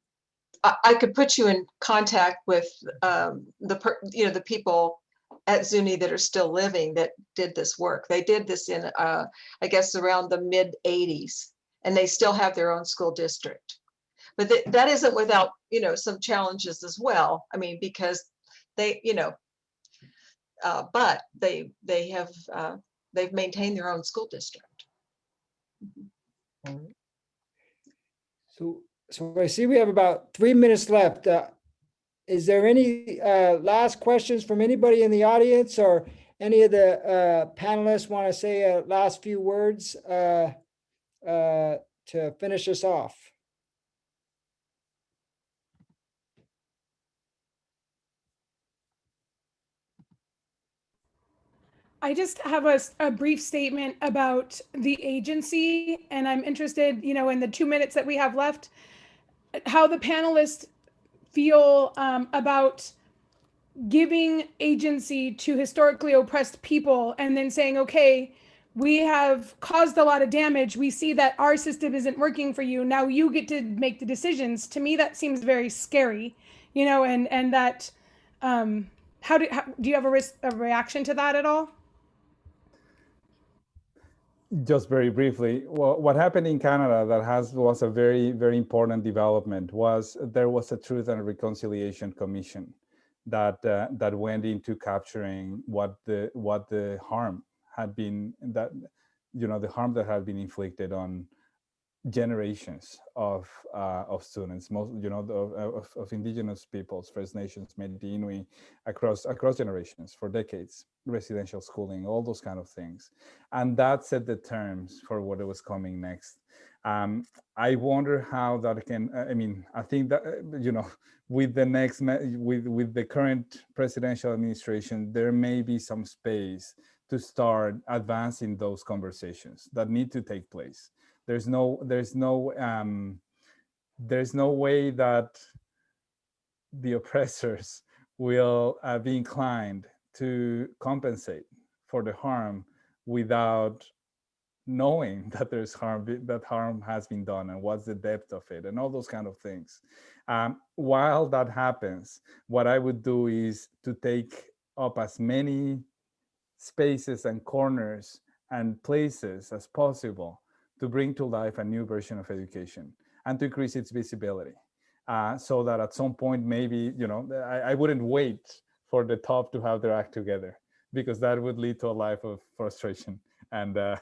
I could put you in contact with the people at Zuni that are still living that did this work. They did this in I guess around the mid 80s, and they still have their own school district. But that isn't without some challenges as well. I mean, because they but they have they've maintained their own school district. So I see we have about 3 minutes left. Is there any last questions from anybody in the audience, or any of the panelists want to say a last few words to finish us off? I just have a brief statement about the agency, and I'm interested, in the 2 minutes that we have left, how the panelists feel about giving agency to historically oppressed people and then saying, okay, we have caused a lot of damage. We see that our system isn't working for you. Now you get to make the decisions. To me, that seems very scary, and that, how do you have a reaction to that at all? Just very briefly, what happened in Canada that was a very, very important development was there was a Truth and Reconciliation Commission that went into capturing what the harm had been, the harm that had been inflicted on generations of students, most of Indigenous peoples, First Nations, Métis, Inuit, across generations for decades, residential schooling, all those kind of things, and that set the terms for what was coming next. I wonder how that can. I mean, I think that with the current presidential administration, there may be some space to start advancing those conversations that need to take place. There's no way that the oppressors will be inclined to compensate for the harm without knowing that there's harm has been done and what's the depth of it and all those kind of things. While that happens, what I would do is to take up as many spaces and corners and places as possible to bring to life a new version of education and to increase its visibility, so that at some point, maybe, I wouldn't wait for the top to have their act together, because that would lead to a life of frustration, and the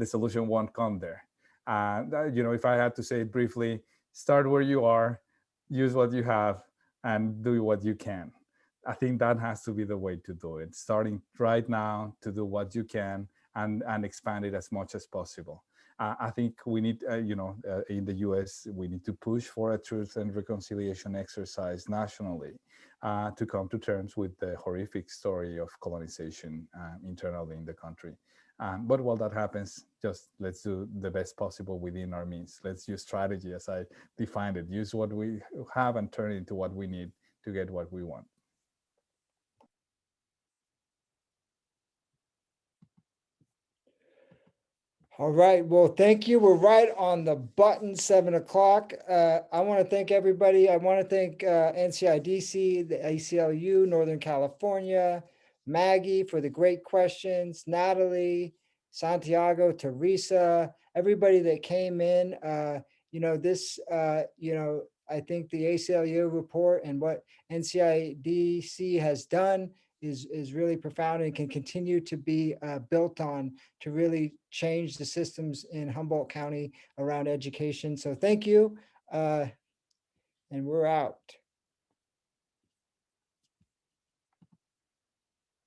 solution won't come there. If I had to say it briefly, start where you are, use what you have, and do what you can. I think that has to be the way to do it, starting right now to do what you can and expand it as much as possible. I think we need, in the US, we need to push for a truth and reconciliation exercise nationally to come to terms with the horrific story of colonization internally in the country. But while that happens, just let's do the best possible within our means. Let's use strategy as I defined it, use what we have and turn it into what we need to get what we want. All right. Well, thank you. We're right on the button, 7 o'clock. I want to thank everybody. I want to thank NCIDC, the ACLU, Northern California, Maggie for the great questions, Natalie, Santiago, Teresa, everybody that came in. I think the ACLU report and what NCIDC has done is really profound and can continue to be built on to really change the systems in Humboldt County around education. So thank you, and we're out.